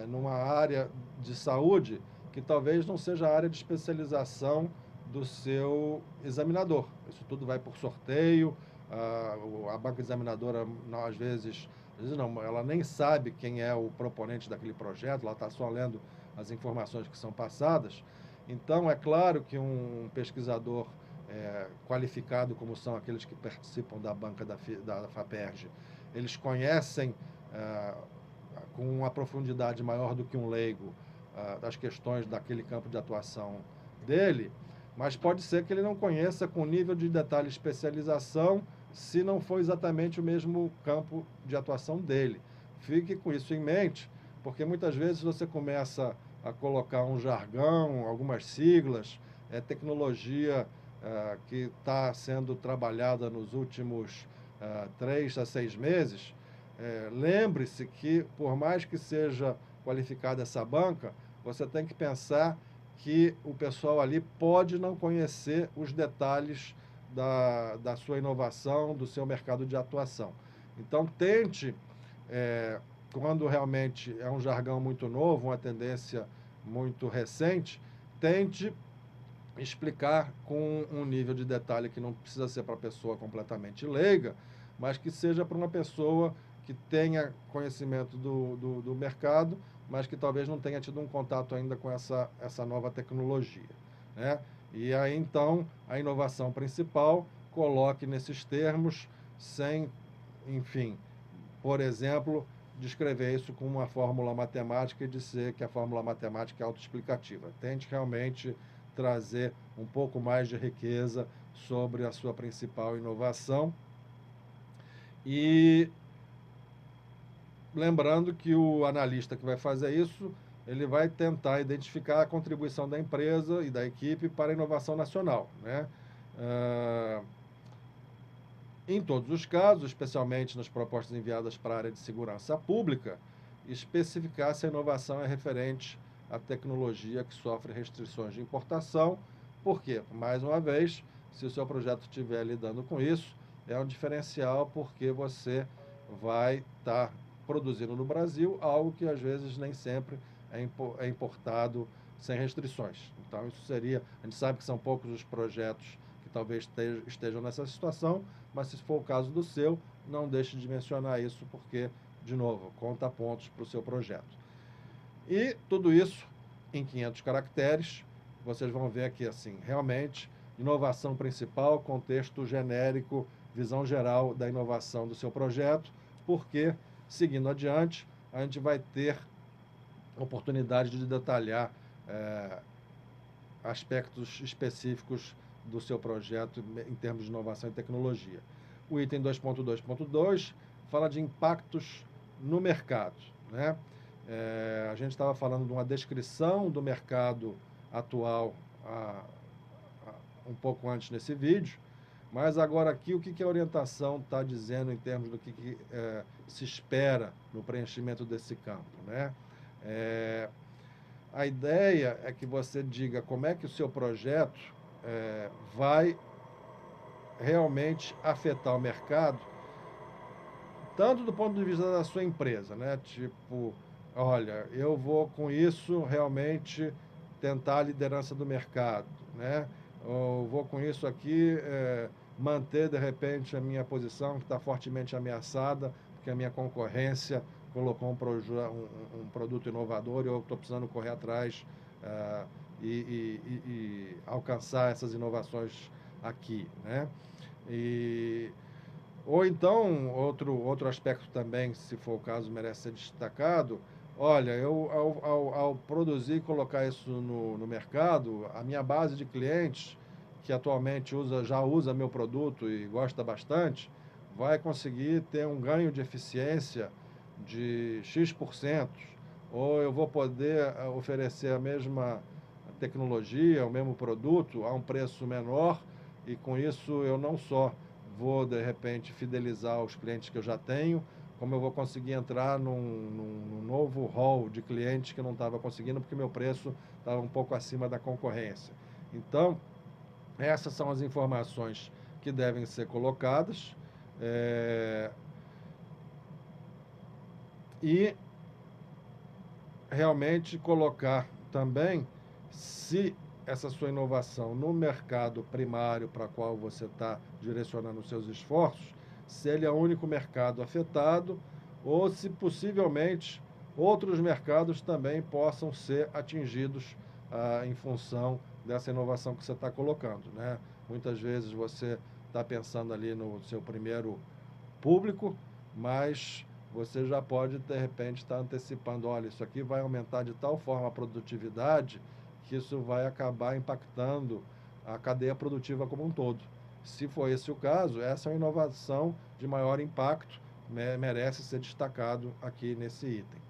numa área de saúde que talvez não seja a área de especialização do seu examinador. Isso tudo vai por sorteio, a banca examinadora, não, às vezes não, ela nem sabe quem é o proponente daquele projeto, ela está só lendo as informações que são passadas. Então, é claro que um pesquisador qualificado, como são aqueles que participam da banca da FAPERJ, eles conhecem com uma profundidade maior do que um leigo das questões daquele campo de atuação dele, mas pode ser que ele não conheça com nível de detalhe e especialização se não for exatamente o mesmo campo de atuação dele. Fique com isso em mente, porque muitas vezes você começa a colocar um jargão, algumas siglas, tecnologia que está sendo trabalhada nos últimos 3 a 6 meses. Lembre-se que, por mais que seja qualificada essa banca, você tem que pensar que o pessoal ali pode não conhecer os detalhes da sua inovação, do seu mercado de atuação. Então, tente, quando realmente é um jargão muito novo, uma tendência muito recente, tente explicar com um nível de detalhe que não precisa ser para a pessoa completamente leiga, mas que seja para uma pessoa que tenha conhecimento do mercado, mas que talvez não tenha tido um contato ainda com essa nova tecnologia, né? E aí, então, a inovação principal, coloque nesses termos, sem, enfim, por exemplo, descrever isso com uma fórmula matemática e dizer que a fórmula matemática é autoexplicativa. Tente realmente trazer um pouco mais de riqueza sobre a sua principal inovação. E lembrando que o analista que vai fazer isso, ele vai tentar identificar a contribuição da empresa e da equipe para a inovação nacional, né? Em todos os casos, especialmente nas propostas enviadas para a área de segurança pública, especificar se a inovação é referente à tecnologia que sofre restrições de importação, porque, mais uma vez, se o seu projeto estiver lidando com isso, é um diferencial, porque você vai estar produzindo no Brasil algo que às vezes nem sempre é importado sem restrições. Então, isso seria, a gente sabe que são poucos os projetos que talvez estejam nessa situação, mas se for o caso do seu, não deixe de mencionar isso, porque, de novo, conta pontos para o seu projeto. E tudo isso em 500 caracteres, vocês vão ver aqui, assim, realmente, inovação principal, contexto genérico, visão geral da inovação do seu projeto, porque, seguindo adiante, a gente vai ter oportunidade de detalhar aspectos específicos do seu projeto em termos de inovação e tecnologia. O item 2.2.2 fala de impactos no mercado, né? A gente estava falando de uma descrição do mercado atual um pouco antes nesse vídeo, mas agora aqui o que a orientação está dizendo em termos do que se espera no preenchimento desse campo, né? A ideia é que você diga como é que o seu projeto vai realmente afetar o mercado, tanto do ponto de vista da sua empresa, né? Tipo, olha, eu vou com isso realmente tentar a liderança do mercado, né? Eu vou com isso aqui manter de repente a minha posição que está fortemente ameaçada, porque a minha concorrência colocou um produto inovador e eu estou precisando correr atrás e alcançar essas inovações aqui, né? E ou então, outro aspecto também, se for o caso, merece ser destacado. Olha, eu ao produzir e colocar isso no mercado, a minha base de clientes, que atualmente já usa meu produto e gosta bastante, vai conseguir ter um ganho de eficiência de X%, ou eu vou poder oferecer a mesma tecnologia, o mesmo produto a um preço menor, e com isso eu não só vou, de repente, fidelizar os clientes que eu já tenho, como eu vou conseguir entrar num novo hall de clientes que eu não estava conseguindo, porque meu preço estava um pouco acima da concorrência. Então, essas são as informações que devem ser colocadas. E realmente colocar também se essa sua inovação no mercado primário para qual você está direcionando os seus esforços, se ele é o único mercado afetado ou se possivelmente outros mercados também possam ser atingidos em função dessa inovação que você está colocando, né? Muitas vezes você está pensando ali no seu primeiro público, mas você já pode, de repente, estar antecipando, olha, isso aqui vai aumentar de tal forma a produtividade que isso vai acabar impactando a cadeia produtiva como um todo. Se for esse o caso, essa é uma inovação de maior impacto, merece ser destacado aqui nesse item.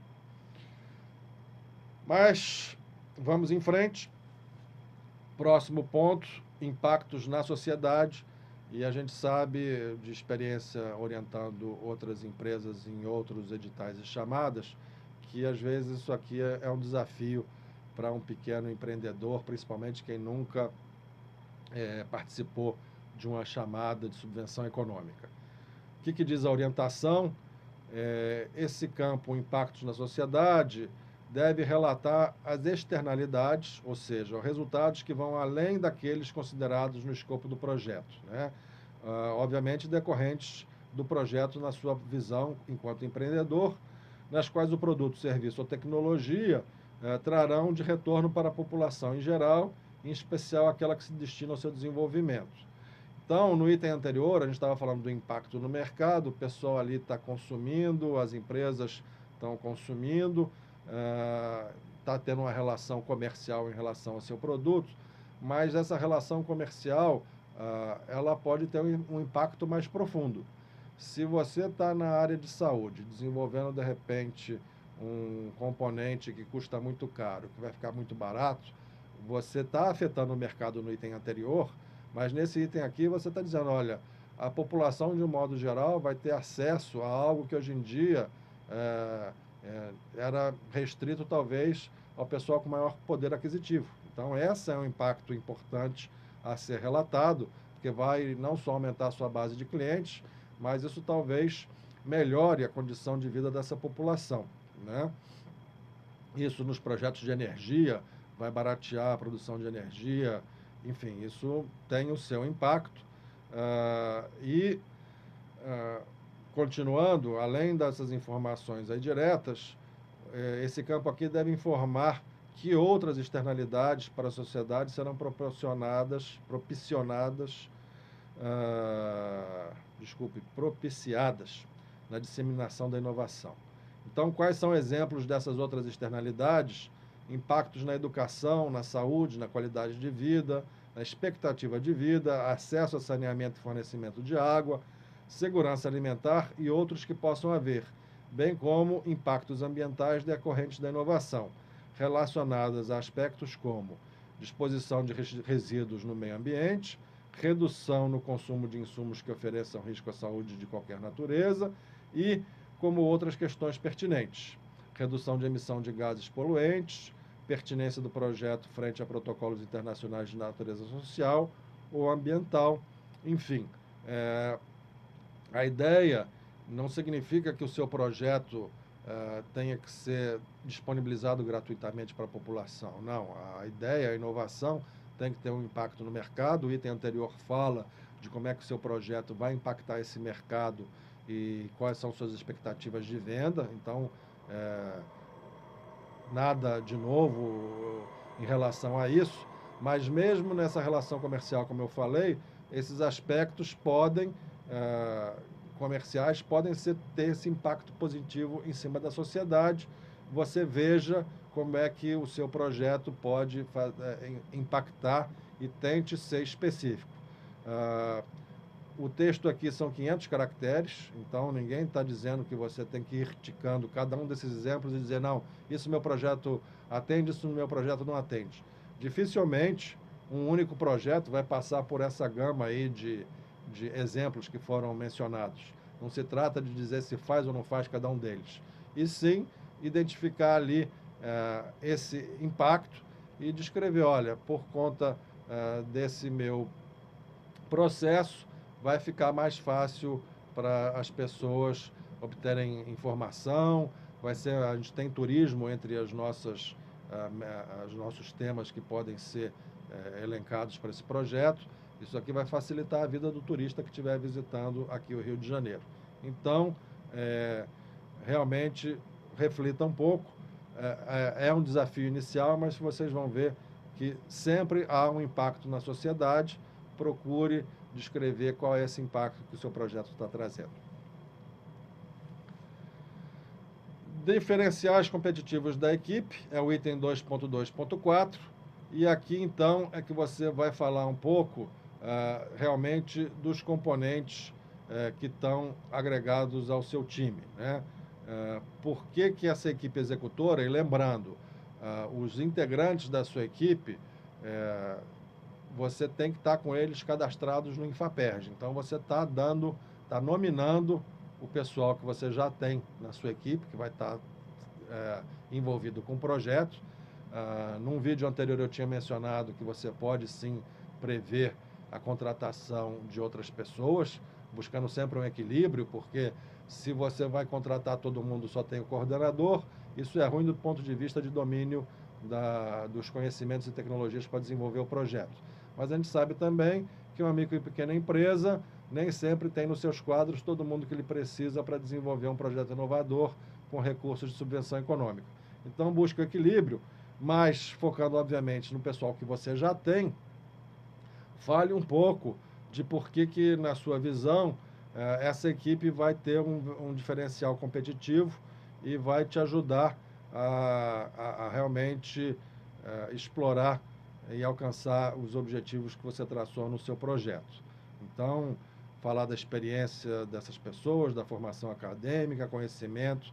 Mas vamos em frente. Próximo ponto, impactos na sociedade. E a gente sabe, de experiência orientando outras empresas em outros editais e chamadas, que às vezes isso aqui é um desafio para um pequeno empreendedor, principalmente quem nunca participou de uma chamada de subvenção econômica. O que diz a orientação? Esse campo, impactos na sociedade, deve relatar as externalidades, ou seja, os resultados que vão além daqueles considerados no escopo do projeto, né? Obviamente decorrentes do projeto na sua visão enquanto empreendedor, nas quais o produto, serviço ou tecnologia trarão de retorno para a população em geral, em especial aquela que se destina ao seu desenvolvimento. Então, no item anterior, a gente estava falando do impacto no mercado, o pessoal ali está consumindo, as empresas estão consumindo, está tendo uma relação comercial em relação ao seu produto, mas essa relação comercial, ela pode ter um impacto mais profundo. Se você está na área de saúde, desenvolvendo, de repente, um componente que custa muito caro, que vai ficar muito barato, você está afetando o mercado no item anterior, mas nesse item aqui você está dizendo, olha, a população de um modo geral vai ter acesso a algo que hoje em dia era restrito talvez ao pessoal com maior poder aquisitivo. Então esse é um impacto importante a ser relatado, porque vai não só aumentar a sua base de clientes, mas isso talvez melhore a condição de vida dessa população, né? Isso nos projetos de energia vai baratear a produção de energia, enfim, isso tem o seu impacto. Continuando, além dessas informações aí diretas, esse campo aqui deve informar que outras externalidades para a sociedade serão propiciadas na disseminação da inovação. Então, quais são exemplos dessas outras externalidades? Impactos na educação, na saúde, na qualidade de vida, na expectativa de vida, acesso a saneamento e fornecimento de água, segurança alimentar e outros que possam haver, bem como impactos ambientais decorrentes da inovação, relacionados a aspectos como disposição de resíduos no meio ambiente, redução no consumo de insumos que ofereçam risco à saúde de qualquer natureza e como outras questões pertinentes, redução de emissão de gases poluentes, pertinência do projeto frente a protocolos internacionais de natureza social ou ambiental, enfim. A ideia não significa que o seu projeto tenha que ser disponibilizado gratuitamente para a população. Não, a ideia, a inovação tem que ter um impacto no mercado. O item anterior fala de como é que o seu projeto vai impactar esse mercado e quais são suas expectativas de venda. Então, nada de novo em relação a isso, mas mesmo nessa relação comercial, como eu falei, esses aspectos comerciais podem ter esse impacto positivo em cima da sociedade. Você veja como é que o seu projeto pode impactar e tente ser específico. O texto aqui são 500 caracteres, então ninguém está dizendo que você tem que ir ticando cada um desses exemplos e dizer, não, isso meu projeto atende, isso meu projeto não atende. Dificilmente um único projeto vai passar por essa gama aí de exemplos que foram mencionados. Não se trata de dizer se faz ou não faz cada um deles, e sim identificar ali esse impacto e descrever, olha, por conta desse meu processo, vai ficar mais fácil para as pessoas obterem informação. A gente tem turismo entre os nossos temas que podem ser elencados para esse projeto. Isso aqui vai facilitar a vida do turista que estiver visitando aqui o Rio de Janeiro. Então, realmente, reflita um pouco. É um desafio inicial, mas vocês vão ver que sempre há um impacto na sociedade. Procure descrever qual é esse impacto que o seu projeto está trazendo. Diferenciais competitivos da equipe, é o item 2.2.4, e aqui então é que você vai falar um pouco realmente dos componentes que estão agregados ao seu time, né? Por que essa equipe executora, e lembrando, os integrantes da sua equipe, você tem que estar com eles cadastrados no Infaperj. Então, você está nominando o pessoal que você já tem na sua equipe, que vai estar envolvido com o projeto. Num vídeo anterior eu tinha mencionado que você pode sim prever a contratação de outras pessoas, buscando sempre um equilíbrio, porque se você vai contratar todo mundo, só tem o coordenador, isso é ruim do ponto de vista de domínio dos conhecimentos e tecnologias para desenvolver o projeto. Mas a gente sabe também que uma micro e pequena empresa nem sempre tem nos seus quadros todo mundo que ele precisa para desenvolver um projeto inovador com recursos de subvenção econômica. Então, busque o equilíbrio, mas focando, obviamente, no pessoal que você já tem. Fale um pouco de por que na sua visão, essa equipe vai ter um diferencial competitivo e vai te ajudar a realmente explorar e alcançar os objetivos que você traçou no seu projeto. Então, falar da experiência dessas pessoas, da formação acadêmica, conhecimento,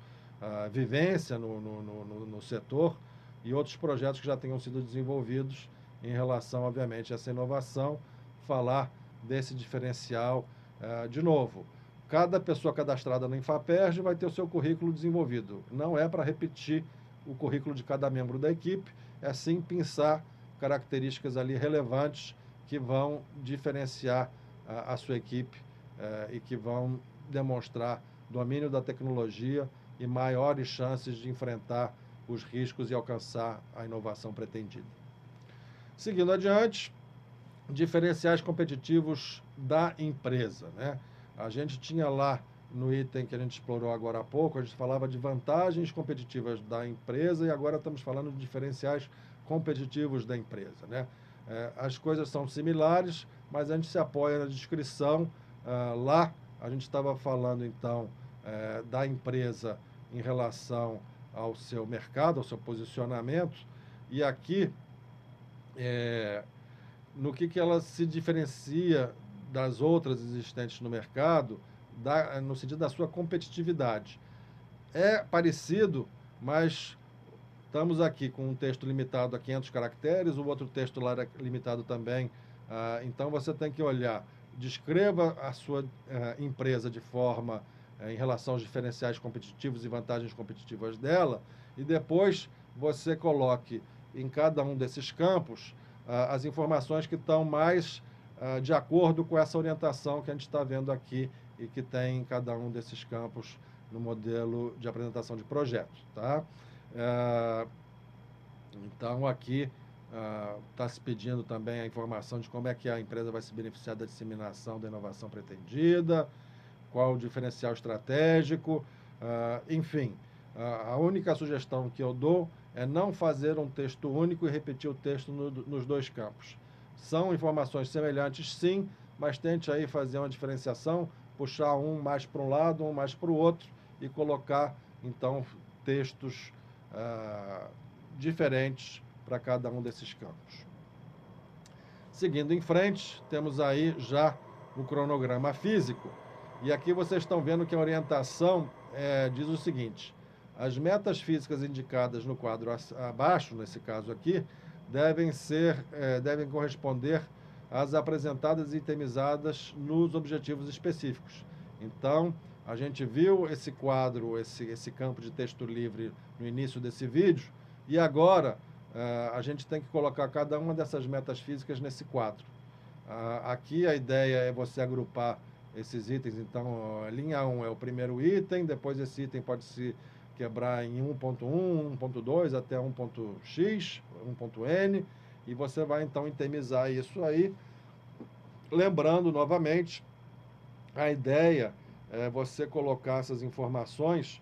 vivência no setor e outros projetos que já tenham sido desenvolvidos em relação, obviamente, a essa inovação, falar desse diferencial. De novo, cada pessoa cadastrada no Infaperj vai ter o seu currículo desenvolvido. Não é para repetir o currículo de cada membro da equipe, é sim pensar características ali relevantes que vão diferenciar a sua equipe e que vão demonstrar domínio da tecnologia e maiores chances de enfrentar os riscos e alcançar a inovação pretendida. Seguindo adiante, diferenciais competitivos da empresa, né? A gente tinha lá no item que a gente explorou agora há pouco, a gente falava de vantagens competitivas da empresa e agora estamos falando de diferenciais competitivos da empresa, né? As coisas são similares, mas a gente se apoia na descrição. Lá a gente estava falando então da empresa em relação ao seu mercado, ao seu posicionamento, e aqui no que ela se diferencia das outras existentes no mercado, no sentido da sua competitividade. É parecido, mas estamos aqui com um texto limitado a 500 caracteres, o outro texto lá é limitado também. Então, você tem que olhar, descreva a sua empresa de forma em relação aos diferenciais competitivos e vantagens competitivas dela, e depois você coloque em cada um desses campos as informações que estão mais de acordo com essa orientação que a gente está vendo aqui e que tem cada um desses campos no modelo de apresentação de projetos, tá? Então, aqui está se pedindo também a informação de como é que a empresa vai se beneficiar da disseminação da inovação pretendida, qual o diferencial estratégico, enfim. A única sugestão que eu dou é não fazer um texto único e repetir o texto nos dois campos. São informações semelhantes, sim, mas tente aí fazer uma diferenciação, puxar um mais para um lado, um mais para o outro e colocar, então, textos diferentes para cada um desses campos. Seguindo em frente, temos aí já o cronograma físico. E aqui vocês estão vendo que a orientação diz o seguinte: as metas físicas indicadas no quadro abaixo, nesse caso aqui, devem corresponder às apresentadas e itemizadas nos objetivos específicos. Então, a gente viu esse quadro, esse campo de texto livre no início desse vídeo, e agora a gente tem que colocar cada uma dessas metas físicas nesse quadro. Aqui a ideia é você agrupar esses itens. Então, a linha 1 é o primeiro item, depois esse item pode se quebrar em 1.1, 1.2 até 1.x, 1.n, e você vai então itemizar isso aí. Lembrando novamente, a ideia é você colocar essas informações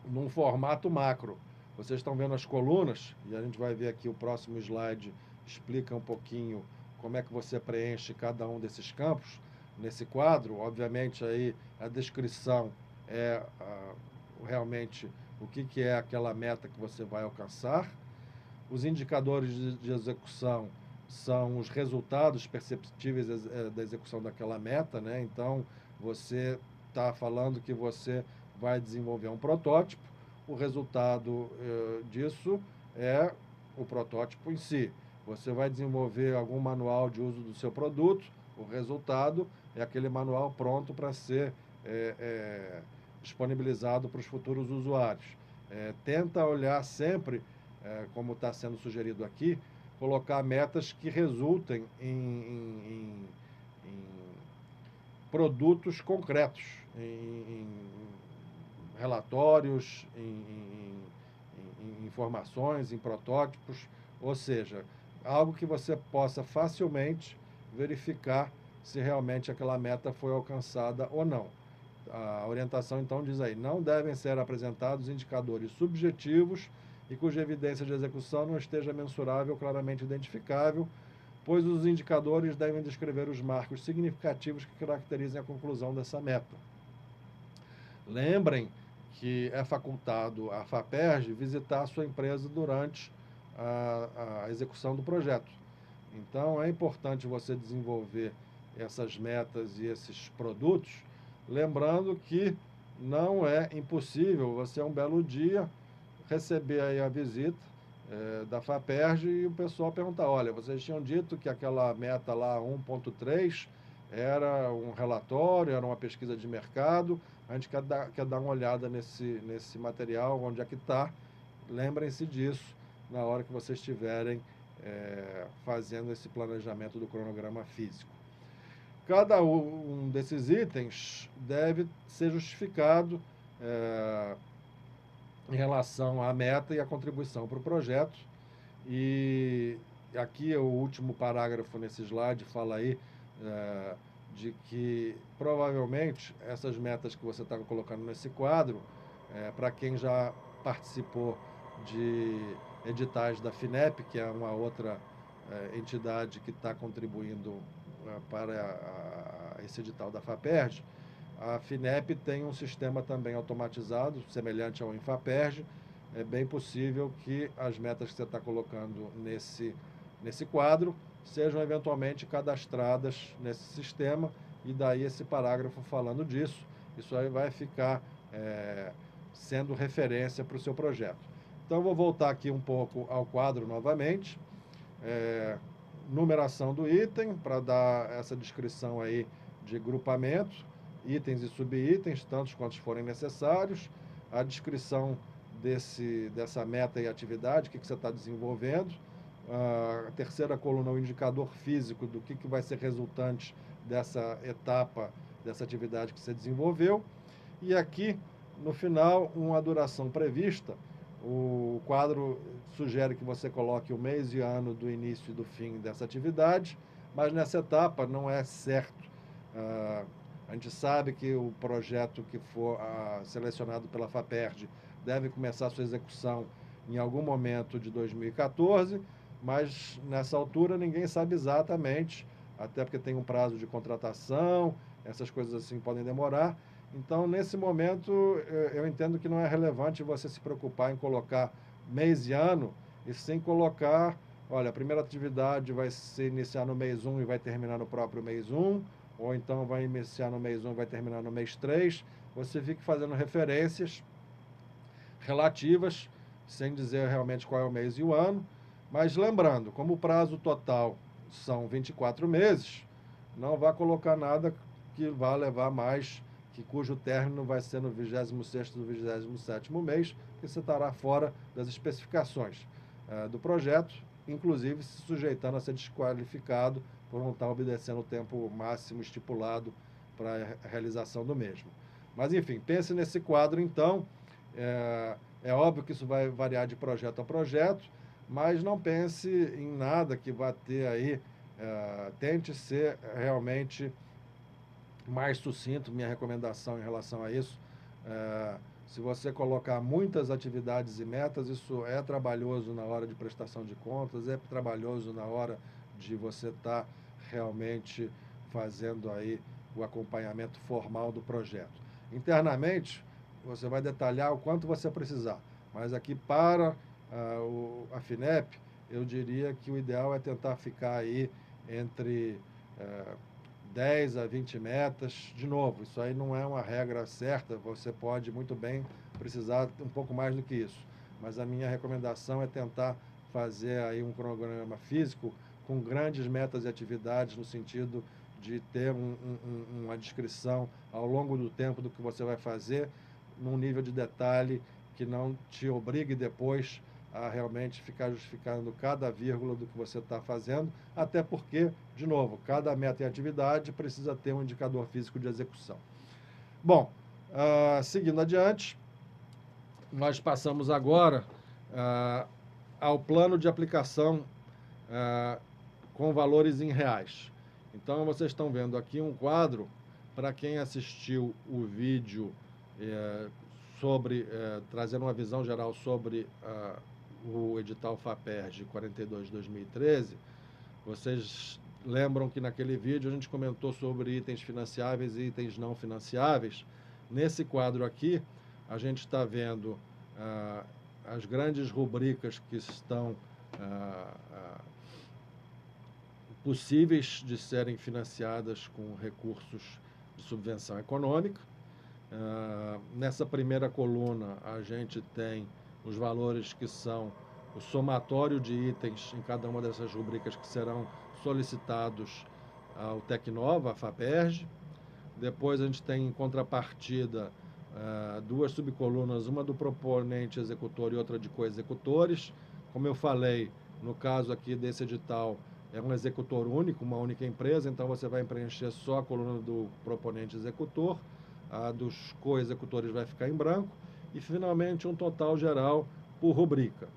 num formato macro. Vocês estão vendo as colunas, e a gente vai ver aqui o próximo slide, explica um pouquinho como é que você preenche cada um desses campos nesse quadro. Obviamente, aí a descrição é realmente o que é aquela meta que você vai alcançar. Os indicadores de execução são os resultados perceptíveis da execução daquela meta, né? Então, você está falando que você vai desenvolver um protótipo, o resultado disso é o protótipo em si. Você vai desenvolver algum manual de uso do seu produto, o resultado é aquele manual pronto para ser disponibilizado para os futuros usuários. Tenta olhar sempre, como está sendo sugerido aqui, colocar metas que resultem em produtos concretos, em relatórios, em informações, em protótipos, ou seja, algo que você possa facilmente verificar se realmente aquela meta foi alcançada ou não. A orientação, então, diz aí: não devem ser apresentados indicadores subjetivos e cuja evidência de execução não esteja mensurável ou claramente identificável, pois os indicadores devem descrever os marcos significativos que caracterizem a conclusão dessa meta. Lembrem que é facultado à FAPERJ visitar a sua empresa durante a execução do projeto. Então, é importante você desenvolver essas metas e esses produtos, lembrando que não é impossível você, um belo dia, receber aí a visita da FAPERJ e o pessoal perguntar: olha, vocês tinham dito que aquela meta lá 1.3 era um relatório, era uma pesquisa de mercado, a gente quer dar uma olhada nesse material, onde é que está. Lembrem-se disso na hora que vocês estiverem fazendo esse planejamento do cronograma físico. Cada um desses itens deve ser justificado em relação à meta e à contribuição para o projeto. E aqui o último parágrafo nesse slide fala aí de que provavelmente essas metas que você está colocando nesse quadro, para quem já participou de editais da FINEP, que é uma outra entidade que está contribuindo para esse edital da FAPERJ, a FINEP tem um sistema também automatizado, semelhante ao INFAPERJ. É bem possível que as metas que você está colocando nesse quadro sejam eventualmente cadastradas nesse sistema, e daí esse parágrafo falando disso. Isso aí vai ficar sendo referência para o seu projeto. Então, vou voltar aqui um pouco ao quadro novamente. Numeração do item, para dar essa descrição aí de grupamento, itens e subitens, tantos quantos forem necessários, a descrição dessa meta e atividade, o que você está desenvolvendo. A terceira coluna, o indicador físico do que vai ser resultante dessa etapa, dessa atividade que você desenvolveu. E aqui, no final, uma duração prevista. O quadro sugere que você coloque o mês e ano do início e do fim dessa atividade, mas nessa etapa não é certo. A gente sabe que o projeto que for selecionado pela FAPERJ deve começar a sua execução em algum momento de 2014, mas nessa altura ninguém sabe exatamente, até porque tem um prazo de contratação, essas coisas assim podem demorar. Então, nesse momento, eu entendo que não é relevante você se preocupar em colocar mês e ano, e sim colocar, olha, a primeira atividade vai se iniciar no mês 1 e vai terminar no próprio mês 1, ou então vai iniciar no mês 1 e vai terminar no mês 3. Você fica fazendo referências relativas, sem dizer realmente qual é o mês e o ano, mas lembrando, como o prazo total são 24 meses, não vai colocar nada que vá levar mais, cujo término vai ser no 26º do 27º mês, que você estará fora das especificações do projeto, inclusive se sujeitando a ser desqualificado por não estar obedecendo o tempo máximo estipulado para a realização do mesmo. Mas, enfim, pense nesse quadro, então. É óbvio que isso vai variar de projeto a projeto, mas não pense em nada que vá ter aí. Tente ser realmente mais sucinto. Minha recomendação em relação a isso, se você colocar muitas atividades e metas, isso é trabalhoso na hora de prestação de contas, é trabalhoso na hora de você estar realmente fazendo aí o acompanhamento formal do projeto. Internamente, você vai detalhar o quanto você precisar, mas aqui para a FINEP, eu diria que o ideal é tentar ficar aí entre 10 a 20 metas. De novo, isso aí não é uma regra certa, você pode muito bem precisar um pouco mais do que isso, mas a minha recomendação é tentar fazer aí um cronograma físico com grandes metas e atividades, no sentido de ter uma descrição ao longo do tempo do que você vai fazer, num nível de detalhe que não te obrigue depois a realmente ficar justificando cada vírgula do que você está fazendo, até porque, de novo, cada meta e atividade precisa ter um indicador físico de execução. Bom, seguindo adiante, nós passamos agora ao plano de aplicação com valores em reais. Então, vocês estão vendo aqui um quadro, para quem assistiu o vídeo trazendo uma visão geral sobre o edital FAPERJ 42/2013, vocês lembram que naquele vídeo a gente comentou sobre itens financiáveis e itens não financiáveis. Nesse quadro aqui, a gente está vendo as grandes rubricas que estão possíveis de serem financiadas com recursos de subvenção econômica. Nessa primeira coluna, a gente tem os valores que são o somatório de itens em cada uma dessas rubricas que serão solicitados ao Tecnova, à FAPERJ. Depois a gente tem em contrapartida duas subcolunas, uma do proponente executor e outra de coexecutores. Como eu falei, no caso aqui desse edital, é um executor único, uma única empresa, então você vai preencher só a coluna do proponente executor, a dos coexecutores vai ficar em branco, e finalmente um total geral por rubrica.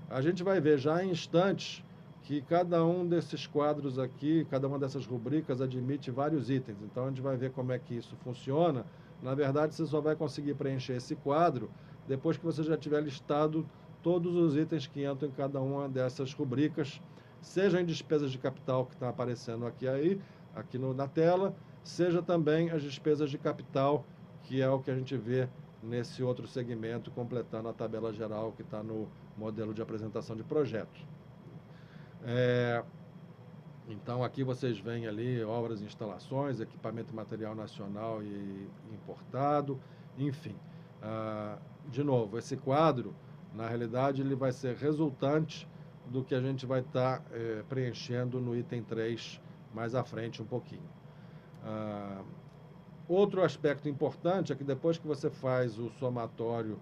A gente vai ver já em instantes que cada um desses quadros aqui, cada uma dessas rubricas admite vários itens. Então a gente vai ver como é que isso funciona. Na verdade, você só vai conseguir preencher esse quadro depois que você já tiver listado todos os itens que entram em cada uma dessas rubricas, seja em despesas de capital que estão aparecendo aqui na tela, seja também as despesas de capital, que é o que a gente vê nesse outro segmento, completando a tabela geral que está no modelo de apresentação de projeto. Então, aqui vocês veem ali obras e instalações, equipamento e material nacional e importado, enfim. De novo, esse quadro, na realidade, ele vai ser resultante do que a gente vai estar preenchendo no item 3 mais à frente um pouquinho. Outro aspecto importante é que depois que você faz o somatório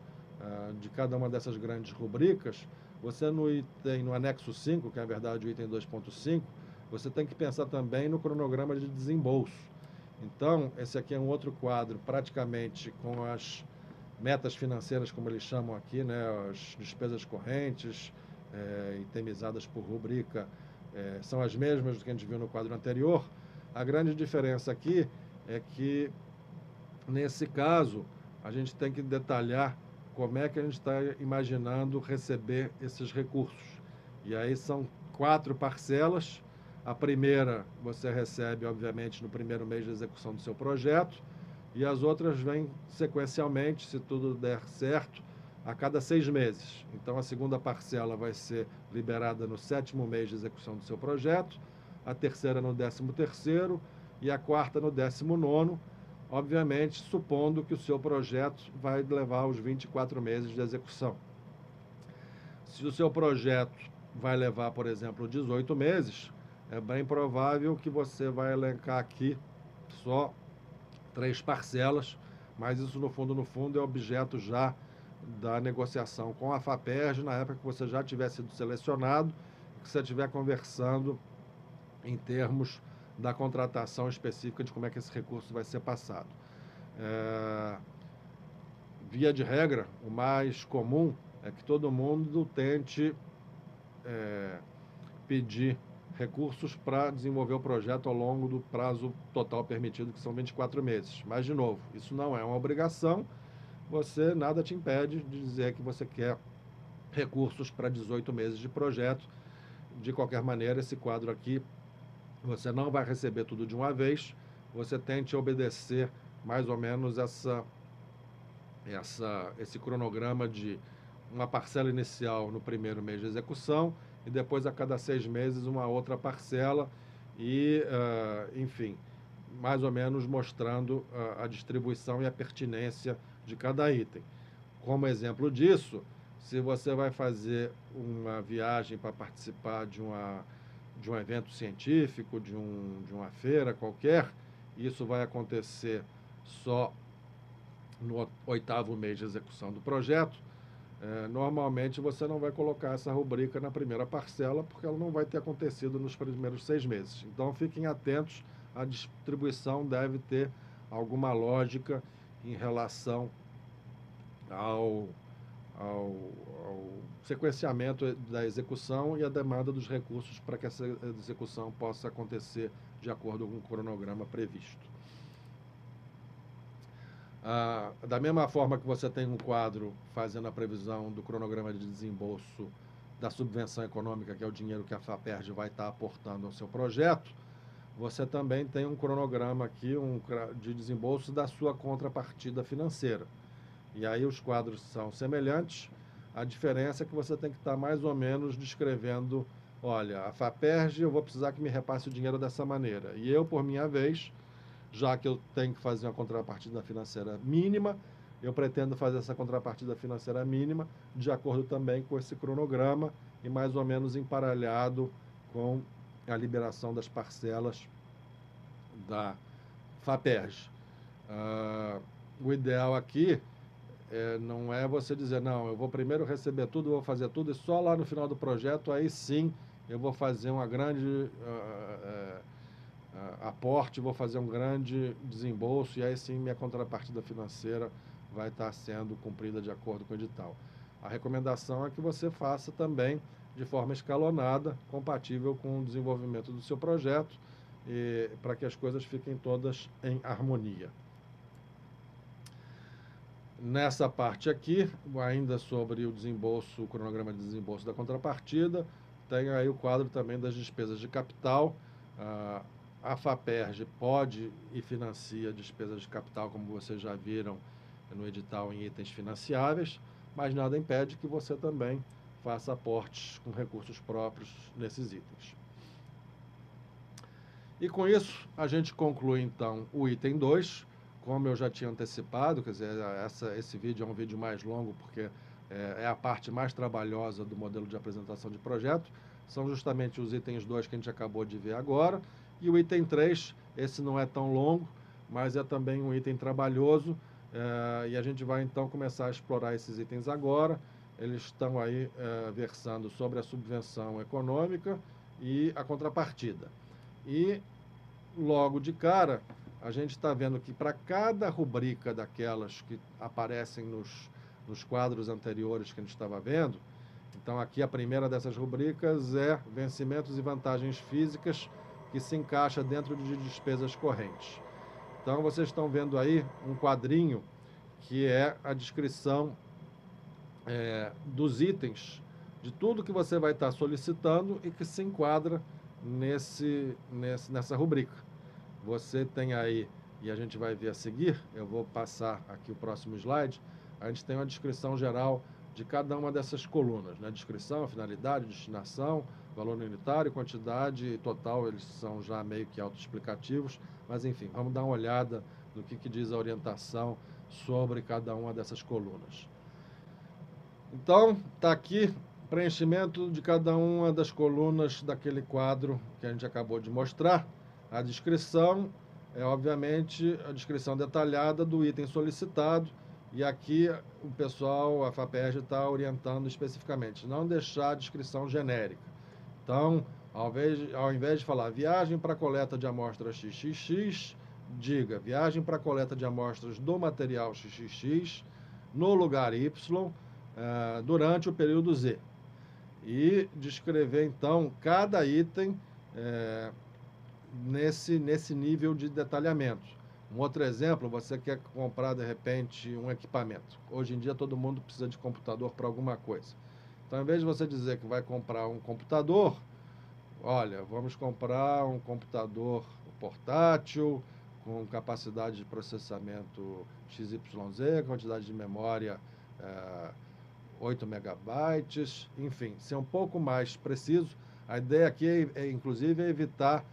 de cada uma dessas grandes rubricas, você no anexo 5, que é na verdade o item 2.5, você tem que pensar também no cronograma de desembolso. Então, esse aqui é um outro quadro, praticamente com as metas financeiras, como eles chamam aqui, né, as despesas correntes, itemizadas por rubrica, são as mesmas do que a gente viu no quadro anterior. A grande diferença aqui é que, nesse caso, a gente tem que detalhar como é que a gente está imaginando receber esses recursos. E aí são 4 parcelas. A primeira você recebe, obviamente, no primeiro mês de execução do seu projeto, e as outras vêm sequencialmente, se tudo der certo, a cada 6 meses. Então, a segunda parcela vai ser liberada no 7º mês de execução do seu projeto, a terceira no 13º e a quarta no 19º, obviamente, supondo que o seu projeto vai levar os 24 meses de execução. Se o seu projeto vai levar, por exemplo, 18 meses, é bem provável que você vai elencar aqui só 3 parcelas, mas isso, no fundo, é objeto já da negociação com a FAPERJ, na época que você já tiver sido selecionado, que você estiver conversando em termos da contratação específica de como é que esse recurso vai ser passado. Via de regra, o mais comum é que todo mundo tente pedir recursos para desenvolver o projeto ao longo do prazo total permitido, que são 24 meses. Mas, de novo, isso não é uma obrigação, nada te impede de dizer que você quer recursos para 18 meses de projeto. De qualquer maneira, esse quadro aqui, você não vai receber tudo de uma vez, você tente obedecer mais ou menos esse cronograma de uma parcela inicial no primeiro mês de execução e depois a cada 6 meses uma outra parcela e, enfim, mais ou menos mostrando a distribuição e a pertinência de cada item. Como exemplo disso, se você vai fazer uma viagem para participar de um evento científico, de uma feira qualquer, isso vai acontecer só no 8º mês de execução do projeto. Normalmente você não vai colocar essa rubrica na primeira parcela, porque ela não vai ter acontecido nos primeiros 6 meses. Então, fiquem atentos, a distribuição deve ter alguma lógica em relação ao sequenciamento da execução e a demanda dos recursos para que essa execução possa acontecer de acordo com o cronograma previsto. Da mesma forma que você tem um quadro fazendo a previsão do cronograma de desembolso da subvenção econômica, que é o dinheiro que a FAPERJ vai estar aportando ao seu projeto, você também tem um cronograma aqui de desembolso da sua contrapartida financeira. E aí os quadros são semelhantes, a diferença é que você tem que estar mais ou menos descrevendo, olha, a FAPERJ, eu vou precisar que me repasse o dinheiro dessa maneira. E eu, por minha vez, já que eu tenho que fazer uma contrapartida financeira mínima, eu pretendo fazer essa contrapartida financeira mínima de acordo também com esse cronograma e mais ou menos emparelhado com a liberação das parcelas da FAPERJ. O ideal aqui não é você dizer, não, eu vou primeiro receber tudo, vou fazer tudo, e só lá no final do projeto, aí sim, eu vou fazer uma grande aporte, vou fazer um grande desembolso, e aí sim minha contrapartida financeira vai estar sendo cumprida de acordo com o edital. A recomendação é que você faça também de forma escalonada, compatível com o desenvolvimento do seu projeto, para que as coisas fiquem todas em harmonia. Nessa parte aqui, ainda sobre o desembolso, o cronograma de desembolso da contrapartida, tem aí o quadro também das despesas de capital. A FAPERJ pode e financia despesas de capital, como vocês já viram no edital, em itens financiáveis, mas nada impede que você também faça aportes com recursos próprios nesses itens. E com isso, a gente conclui então o item 2, como eu já tinha antecipado, quer dizer, esse vídeo é um vídeo mais longo, porque é a parte mais trabalhosa do modelo de apresentação de projeto, são justamente os itens 2 que a gente acabou de ver agora, e o item 3, esse não é tão longo, mas é também um item trabalhoso, e a gente vai então começar a explorar esses itens agora. Eles estão aí versando sobre a subvenção econômica e a contrapartida. E logo de cara, a gente está vendo que para cada rubrica daquelas que aparecem nos quadros anteriores que a gente estava vendo, então aqui a primeira dessas rubricas é vencimentos e vantagens físicas, que se encaixa dentro de despesas correntes. Então vocês estão vendo aí um quadrinho que é a descrição dos itens, de tudo que você vai estar solicitando e que se enquadra nessa rubrica. Você tem aí, e a gente vai ver a seguir, eu vou passar aqui o próximo slide, a gente tem uma descrição geral de cada uma dessas colunas, né? Descrição, finalidade, destinação, valor unitário, quantidade e total, eles são já meio que autoexplicativos, mas enfim, vamos dar uma olhada no que diz a orientação sobre cada uma dessas colunas. Então, está aqui preenchimento de cada uma das colunas daquele quadro que a gente acabou de mostrar. A descrição é, obviamente, a descrição detalhada do item solicitado. E aqui o pessoal, a FAPERJ, está orientando especificamente, não deixar a descrição genérica. Então, ao invés de falar viagem para coleta de amostras XXX, diga viagem para coleta de amostras do material XXX, no lugar Y, durante o período Z. E descrever, então, cada item nesse nível de detalhamento. Um outro exemplo, você quer comprar, de repente, um equipamento. Hoje em dia, todo mundo precisa de computador para alguma coisa. Então, ao invés de você dizer que vai comprar um computador, olha, vamos comprar um computador portátil, com capacidade de processamento XYZ, quantidade de memória 8 megabytes, enfim, ser um pouco mais preciso. A ideia aqui, inclusive, é evitar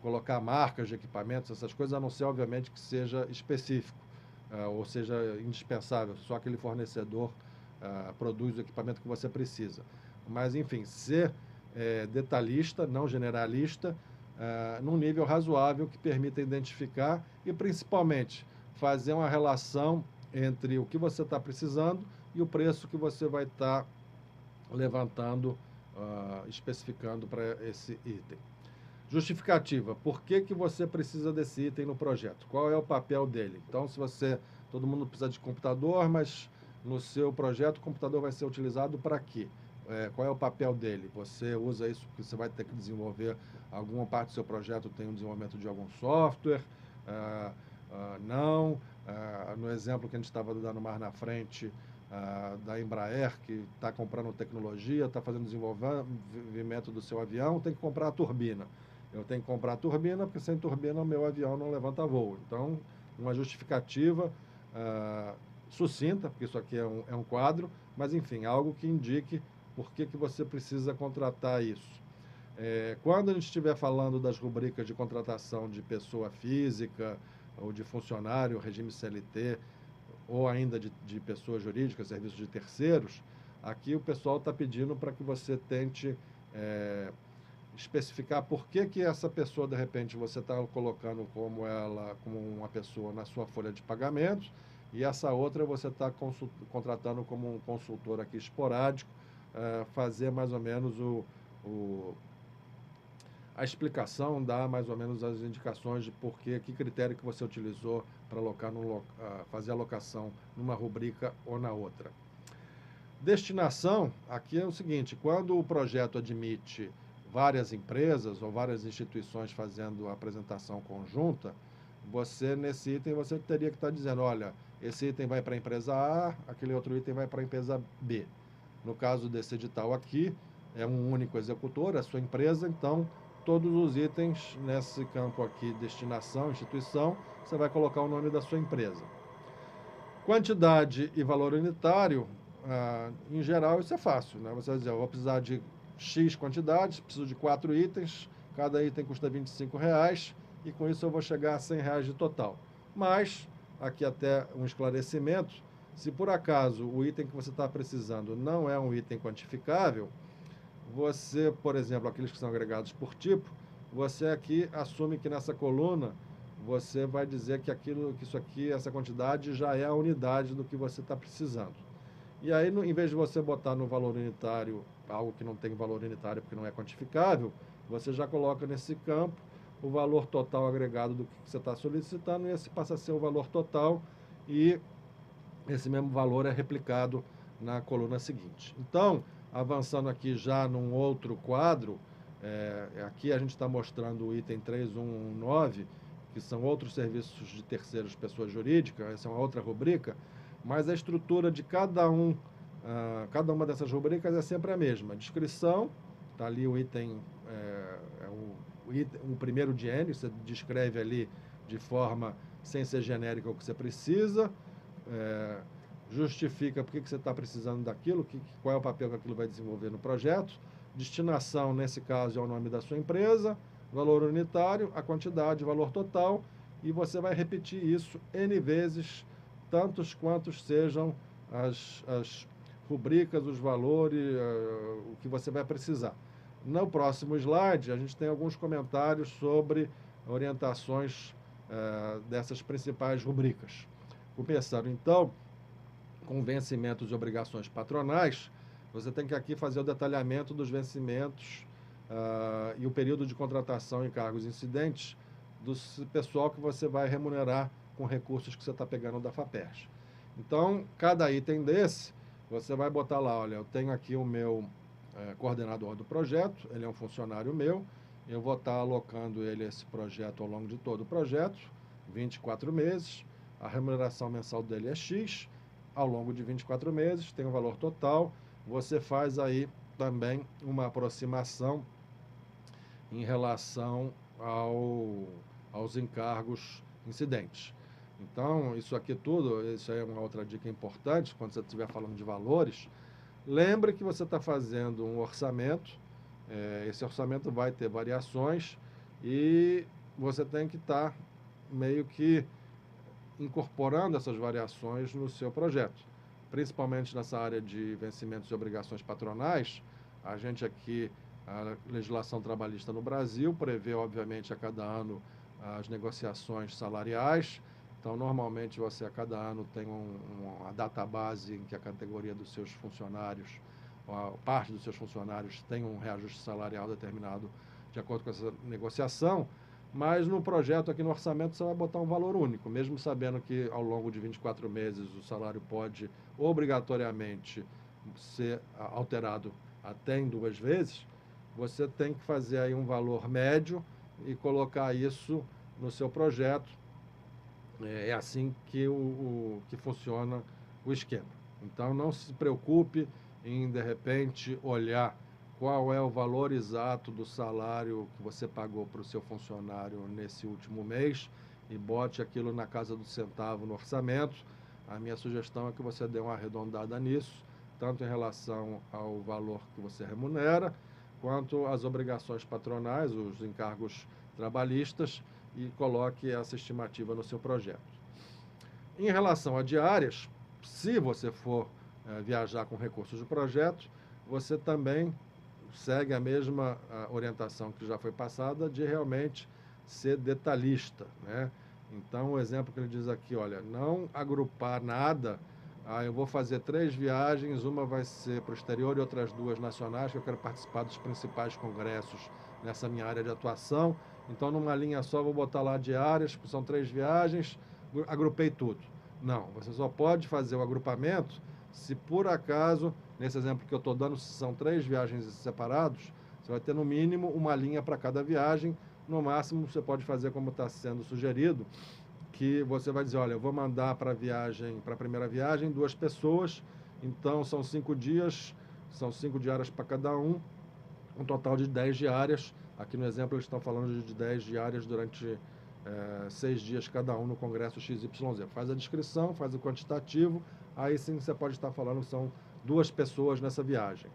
colocar marcas de equipamentos, essas coisas, a não ser, obviamente, que seja específico, ou seja indispensável, só aquele fornecedor produz o equipamento que você precisa. Mas, enfim, ser detalhista, não generalista, num nível razoável que permita identificar e, principalmente, fazer uma relação entre o que você está precisando e o preço que você vai estar levantando, especificando para esse item. Justificativa. Por que você precisa desse item no projeto? Qual é o papel dele? Então, todo mundo precisa de computador, mas no seu projeto o computador vai ser utilizado para quê? Qual é o papel dele? Você usa isso porque você vai ter que desenvolver alguma parte do seu projeto, tem um desenvolvimento de algum software? Não. No exemplo que a gente estava dando mais na frente, da Embraer, que está comprando tecnologia, está fazendo desenvolvimento do seu avião, tem que comprar a turbina. Eu tenho que comprar a turbina, porque sem turbina o meu avião não levanta voo. Então, uma justificativa sucinta, porque isso aqui é um quadro, mas enfim, algo que indique por que você precisa contratar isso. Quando a gente estiver falando das rubricas de contratação de pessoa física, ou de funcionário, regime CLT, ou ainda de pessoa jurídica, serviços de terceiros, aqui o pessoal está pedindo para que você tente especificar por que essa pessoa, de repente, você está colocando como uma pessoa na sua folha de pagamentos, e essa outra você está contratando como um consultor aqui esporádico, fazer mais ou menos a explicação, dar mais ou menos as indicações de que critério que você utilizou para fazer a alocação numa rubrica ou na outra. Destinação, aqui é o seguinte, quando o projeto admite várias empresas ou várias instituições fazendo a apresentação conjunta, nesse item, você teria que estar dizendo, olha, esse item vai para a empresa A, aquele outro item vai para a empresa B. No caso desse edital aqui, é um único executor, a sua empresa, então todos os itens nesse campo aqui, destinação, instituição, você vai colocar o nome da sua empresa. Quantidade e valor unitário, em geral, isso é fácil, né? Você vai dizer, eu vou precisar de X quantidades, preciso de 4 itens, cada item custa R$25, e com isso eu vou chegar a R$100 de total. Mas, aqui até um esclarecimento, se por acaso o item que você está precisando não é um item quantificável, você, por exemplo, aqueles que são agregados por tipo, você aqui assume que nessa coluna você vai dizer que isso aqui, essa quantidade já é a unidade do que você está precisando. E aí, em vez de você botar no valor unitário algo que não tem valor unitário porque não é quantificável, você já coloca nesse campo o valor total agregado do que você está solicitando, e esse passa a ser o valor total, e esse mesmo valor é replicado na coluna seguinte. Então, avançando aqui já num outro quadro, aqui a gente está mostrando o item 3119, que são outros serviços de terceiros, pessoas jurídicas, essa é uma outra rubrica, mas a estrutura de cada uma dessas rubricas é sempre a mesma. Descrição, está ali o item, o primeiro de N, você descreve ali de forma sem ser genérica o que você precisa, justifica por que você está precisando daquilo, qual é o papel que aquilo vai desenvolver no projeto. Destinação, nesse caso, é o nome da sua empresa, valor unitário, a quantidade, valor total, e você vai repetir isso N vezes, tantos quantos sejam as rubricas, os valores, o que você vai precisar. No próximo slide, a gente tem alguns comentários sobre orientações dessas principais rubricas. Começando, então, com vencimentos e obrigações patronais, você tem que aqui fazer o detalhamento dos vencimentos e o período de contratação em cargos incidentes do pessoal que você vai remunerar com recursos que você está pegando da FAPERJ. Então, cada item desse, você vai botar lá, olha, eu tenho aqui o meu coordenador do projeto, ele é um funcionário meu, eu vou estar alocando ele esse projeto ao longo de todo o projeto, 24 meses, a remuneração mensal dele é X, ao longo de 24 meses, tem um valor total, você faz aí também uma aproximação em relação aos encargos incidentes. Então, isso aqui tudo, isso aí é uma outra dica importante, quando você estiver falando de valores, lembre que você está fazendo um orçamento, esse orçamento vai ter variações e você tem que estar meio que incorporando essas variações no seu projeto. Principalmente nessa área de vencimentos e obrigações patronais, a gente aqui, a legislação trabalhista no Brasil prevê, obviamente, a cada ano as negociações salariais. Então, normalmente, você a cada ano tem uma database em que a categoria dos seus funcionários, parte dos seus funcionários tem um reajuste salarial determinado de acordo com essa negociação, mas no projeto aqui no orçamento você vai botar um valor único, mesmo sabendo que ao longo de 24 meses o salário pode obrigatoriamente ser alterado até em 2 vezes, você tem que fazer aí um valor médio e colocar isso no seu projeto. É assim que funciona o esquema. Então não se preocupe em, de repente, olhar qual é o valor exato do salário que você pagou para o seu funcionário nesse último mês e bote aquilo na casa do centavo no orçamento. A minha sugestão é que você dê uma arredondada nisso, tanto em relação ao valor que você remunera, quanto às obrigações patronais, os encargos trabalhistas, e coloque essa estimativa no seu projeto. Em relação a diárias, se você for viajar com recursos do projeto, você também segue a mesma orientação que já foi passada de realmente ser detalhista, né? Então, o exemplo que ele diz aqui, olha, não agrupar nada, eu vou fazer 3 viagens, uma vai ser para o exterior e outras 2 nacionais, que eu quero participar dos principais congressos nessa minha área de atuação, então numa linha só vou botar lá diárias, que são 3 viagens, agrupei tudo. Não, você só pode fazer o agrupamento se por acaso, nesse exemplo que eu estou dando, se são 3 viagens separados, você vai ter no mínimo uma linha para cada viagem. No máximo, você pode fazer como está sendo sugerido, que você vai dizer, olha, eu vou mandar para a primeira viagem 2 pessoas, então são 5 dias, são 5 diárias para cada um total de 10 diárias. Aqui no exemplo eles estão falando de 10 diárias durante 6 dias cada um no Congresso XYZ. Faz a descrição, faz o quantitativo, aí sim você pode estar falando que são 2 pessoas nessa viagem.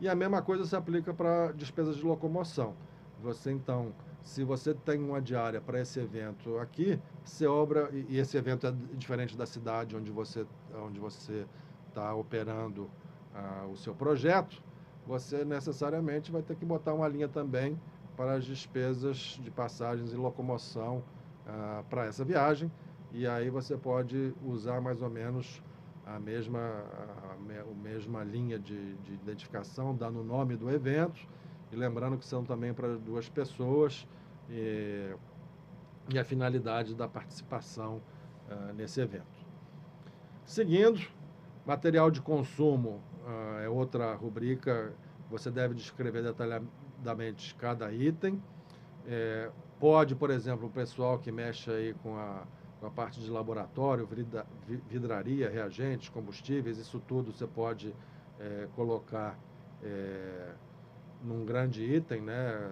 E a mesma coisa se aplica para despesas de locomoção. Você, então, se você tem uma diária para esse evento aqui, você obra, e esse evento é diferente da cidade onde você está operando o seu projeto, você necessariamente vai ter que botar uma linha também para as despesas de passagens e locomoção para essa viagem, e aí você pode usar mais ou menos a mesma linha de identificação, dando o nome do evento e lembrando que são também para 2 pessoas, e a finalidade da participação nesse evento. Seguindo, material de consumo é outra rubrica, você deve descrever detalhadamente cada item. Pode, por exemplo, o pessoal que mexe aí com a parte de laboratório, vidraria, reagentes, combustíveis, isso tudo você pode colocar num grande item, né?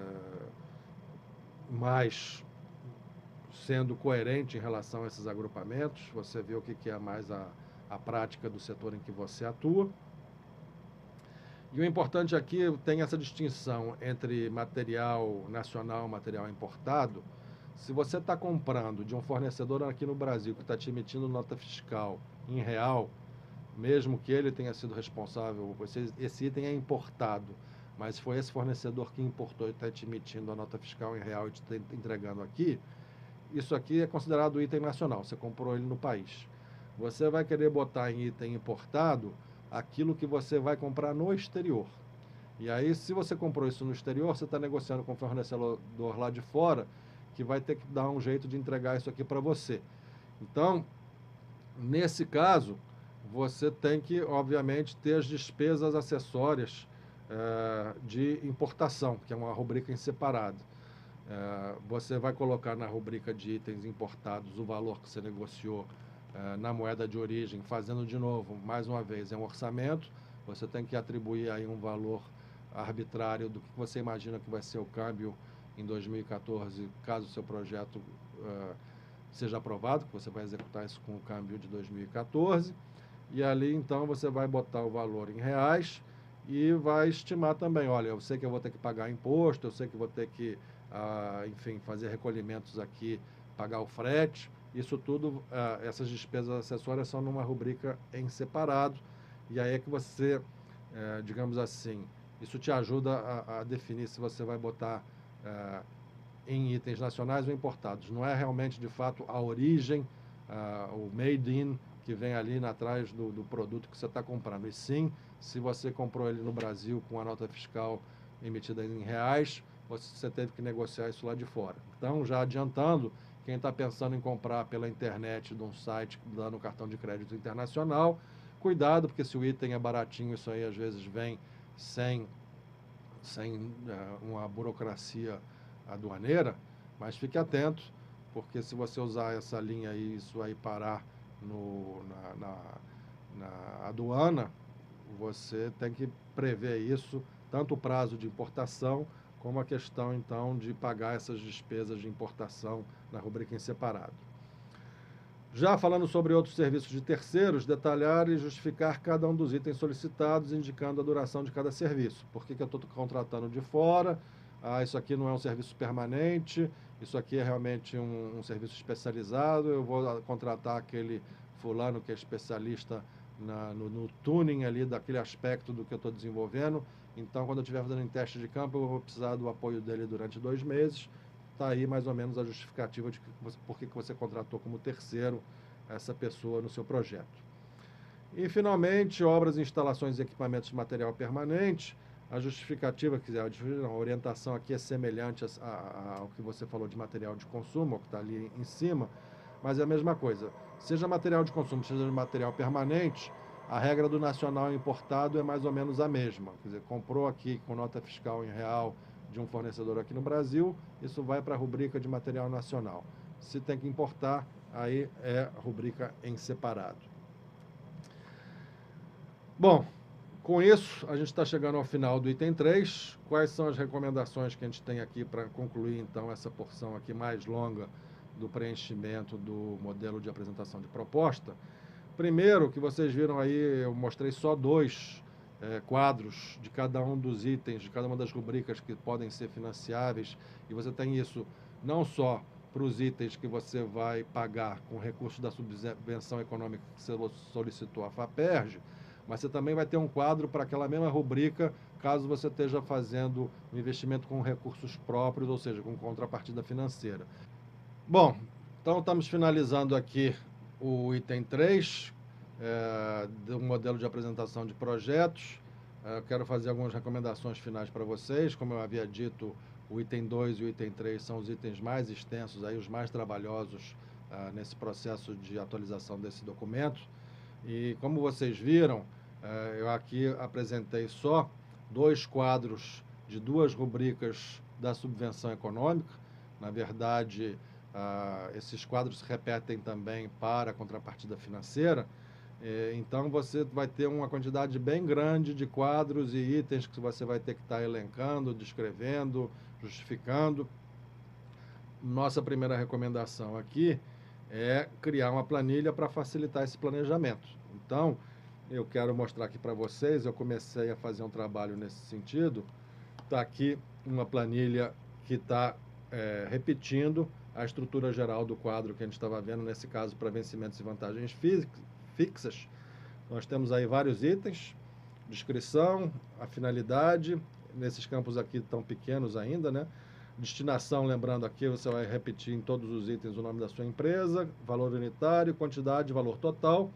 Mas sendo coerente em relação a esses agrupamentos, você vê o que é mais a prática do setor em que você atua. E o importante aqui tem essa distinção entre material nacional e material importado. Se você está comprando de um fornecedor aqui no Brasil que está te emitindo nota fiscal em real, mesmo que ele tenha sido responsável, esse item é importado, mas foi esse fornecedor que importou e está te emitindo a nota fiscal em real e te entregando aqui, isso aqui é considerado item nacional, você comprou ele no país. Você vai querer botar em item importado aquilo que você vai comprar no exterior. E aí, se você comprou isso no exterior, você está negociando com o fornecedor lá de fora, que vai ter que dar um jeito de entregar isso aqui para você. Então, nesse caso, você tem que, obviamente, ter as despesas acessórias de importação, que é uma rubrica em separado. Você vai colocar na rubrica de itens importados o valor que você negociou na moeda de origem, fazendo de novo, mais uma vez, é um orçamento, você tem que atribuir aí um valor arbitrário do que você imagina que vai ser o câmbio em 2014, caso o seu projeto seja aprovado, que você vai executar isso com o câmbio de 2014, e ali então você vai botar o valor em reais e vai estimar também, olha, eu sei que eu vou ter que pagar imposto, eu sei que vou ter que, enfim, fazer recolhimentos aqui, pagar o frete. Isso tudo, essas despesas acessórias são numa rubrica em separado, e aí é que você, digamos assim, isso te ajuda a definir se você vai botar em itens nacionais ou importados. Não é realmente, de fato, a origem, o made in, que vem ali atrás do produto que você está comprando. E sim, se você comprou ele no Brasil com a nota fiscal emitida em reais, você teve que negociar isso lá de fora. Então, já adiantando, quem está pensando em comprar pela internet de um site dando cartão de crédito internacional, cuidado, porque se o item é baratinho, isso aí às vezes vem sem uma burocracia aduaneira, mas fique atento, porque se você usar essa linha aí, isso aí parar na aduana, você tem que prever isso, tanto o prazo de importação, como a questão, então, de pagar essas despesas de importação na rubrica em separado. Já falando sobre outros serviços de terceiros, detalhar e justificar cada um dos itens solicitados, indicando a duração de cada serviço. Por que eu estou contratando de fora? Isso aqui não é um serviço permanente, isso aqui é realmente um serviço especializado, eu vou contratar aquele fulano que é especialista no tuning ali daquele aspecto do que eu estou desenvolvendo. Então, quando eu estiver fazendo em teste de campo, eu vou precisar do apoio dele durante 2 meses. Está aí mais ou menos a justificativa de por que você contratou como terceiro essa pessoa no seu projeto. E, finalmente, obras, instalações e equipamentos de material permanente. A justificativa, a orientação aqui é semelhante ao que você falou de material de consumo, que está ali em cima, mas é a mesma coisa. Seja material de consumo, seja material permanente, a regra do nacional importado é mais ou menos a mesma. Quer dizer, comprou aqui com nota fiscal em real de um fornecedor aqui no Brasil, isso vai para a rubrica de material nacional. Se tem que importar, aí é a rubrica em separado. Bom, com isso, a gente está chegando ao final do item 3. Quais são as recomendações que a gente tem aqui para concluir, então, essa porção aqui mais longa do preenchimento do modelo de apresentação de proposta? Primeiro, que vocês viram aí, eu mostrei só 2 quadros de cada um dos itens, de cada uma das rubricas que podem ser financiáveis, e você tem isso não só para os itens que você vai pagar com recursos da subvenção econômica que você solicitou à FAPERJ, mas você também vai ter um quadro para aquela mesma rubrica, caso você esteja fazendo um investimento com recursos próprios, ou seja, com contrapartida financeira. Bom, então estamos finalizando aqui o item 3, do modelo de apresentação de projetos. Eu quero fazer algumas recomendações finais para vocês. Como eu havia dito, o item 2 e o item 3 são os itens mais extensos, aí, os mais trabalhosos nesse processo de atualização desse documento. E como vocês viram, eu aqui apresentei só 2 quadros de 2 rubricas da subvenção econômica. Na verdade, esses quadros se repetem também para a contrapartida financeira. Então, você vai ter uma quantidade bem grande de quadros e itens que você vai ter que estar elencando, descrevendo, justificando. Nossa primeira recomendação aqui é criar uma planilha para facilitar esse planejamento. Então, eu quero mostrar aqui para vocês, eu comecei a fazer um trabalho nesse sentido. Está aqui uma planilha que está repetindo a estrutura geral do quadro que a gente estava vendo, nesse caso, para vencimentos e vantagens fixas. Nós temos aí vários itens, descrição, a finalidade, nesses campos aqui estão pequenos ainda, né? Destinação, lembrando aqui, você vai repetir em todos os itens o nome da sua empresa, valor unitário, quantidade, valor total.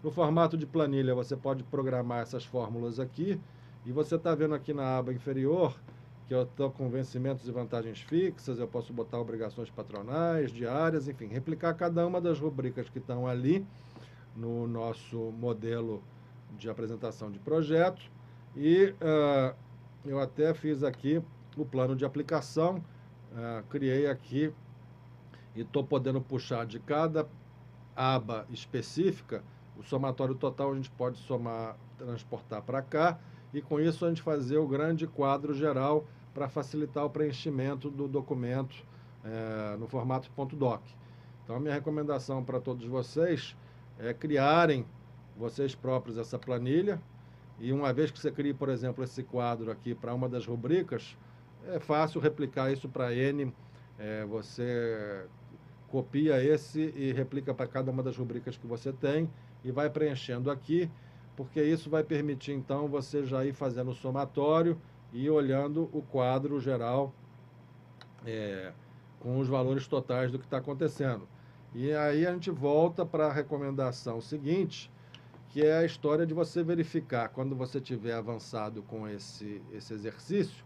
No formato de planilha, você pode programar essas fórmulas aqui, e você está vendo aqui na aba inferior que eu estou com vencimentos e vantagens fixas, eu posso botar obrigações patronais, diárias, enfim, replicar cada uma das rubricas que estão ali no nosso modelo de apresentação de projeto. E eu até fiz aqui o plano de aplicação, criei aqui e estou podendo puxar de cada aba específica o somatório total. A gente pode somar, transportar para cá, e com isso a gente fazer o grande quadro geral para facilitar o preenchimento do documento no formato .doc. Então, a minha recomendação para todos vocês é criarem vocês próprios essa planilha, e uma vez que você crie, por exemplo, esse quadro aqui para uma das rubricas, é fácil replicar isso para N. Você copia esse e replica para cada uma das rubricas que você tem e vai preenchendo aqui, porque isso vai permitir, então, você já ir fazendo o somatório e olhando o quadro geral com os valores totais do que está acontecendo. E aí a gente volta para a recomendação seguinte, que é a história de você verificar, quando você tiver avançado com esse exercício,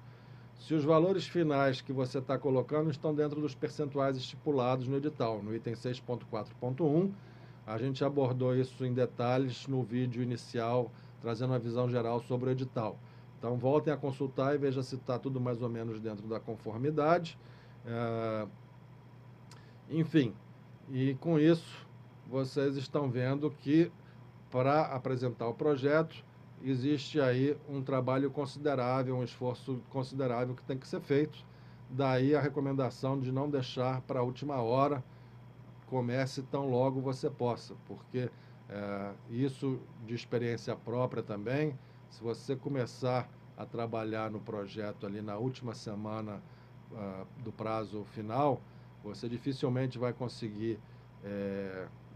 se os valores finais que você está colocando estão dentro dos percentuais estipulados no edital. No item 6.4.1, a gente abordou isso em detalhes no vídeo inicial, trazendo uma visão geral sobre o edital. Então, voltem a consultar e vejam se está tudo mais ou menos dentro da conformidade. Enfim, e com isso, vocês estão vendo que, para apresentar o projeto, existe aí um trabalho considerável, um esforço considerável que tem que ser feito. Daí a recomendação de não deixar para a última hora, comece tão logo você possa, porque isso de experiência própria também, se você começar a trabalhar no projeto ali na última semana do prazo final, você dificilmente vai conseguir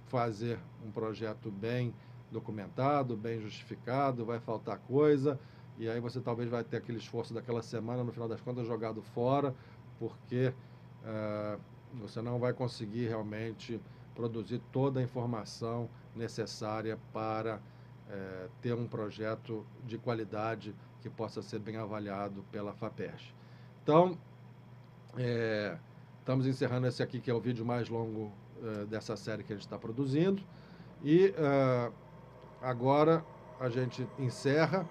fazer um projeto bem documentado, bem justificado, vai faltar coisa, e aí você talvez vai ter aquele esforço daquela semana, no final das contas, jogado fora, porque você não vai conseguir realmente produzir toda a informação necessária para ter um projeto de qualidade que possa ser bem avaliado pela FAPERJ. Então, estamos encerrando esse aqui, que é o vídeo mais longo dessa série que a gente está produzindo, e agora a gente encerra,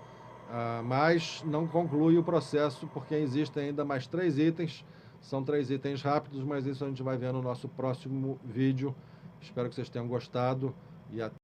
mas não conclui o processo, porque existem ainda mais 3 itens. São 3 itens rápidos, mas isso a gente vai ver no nosso próximo vídeo. Espero que vocês tenham gostado e até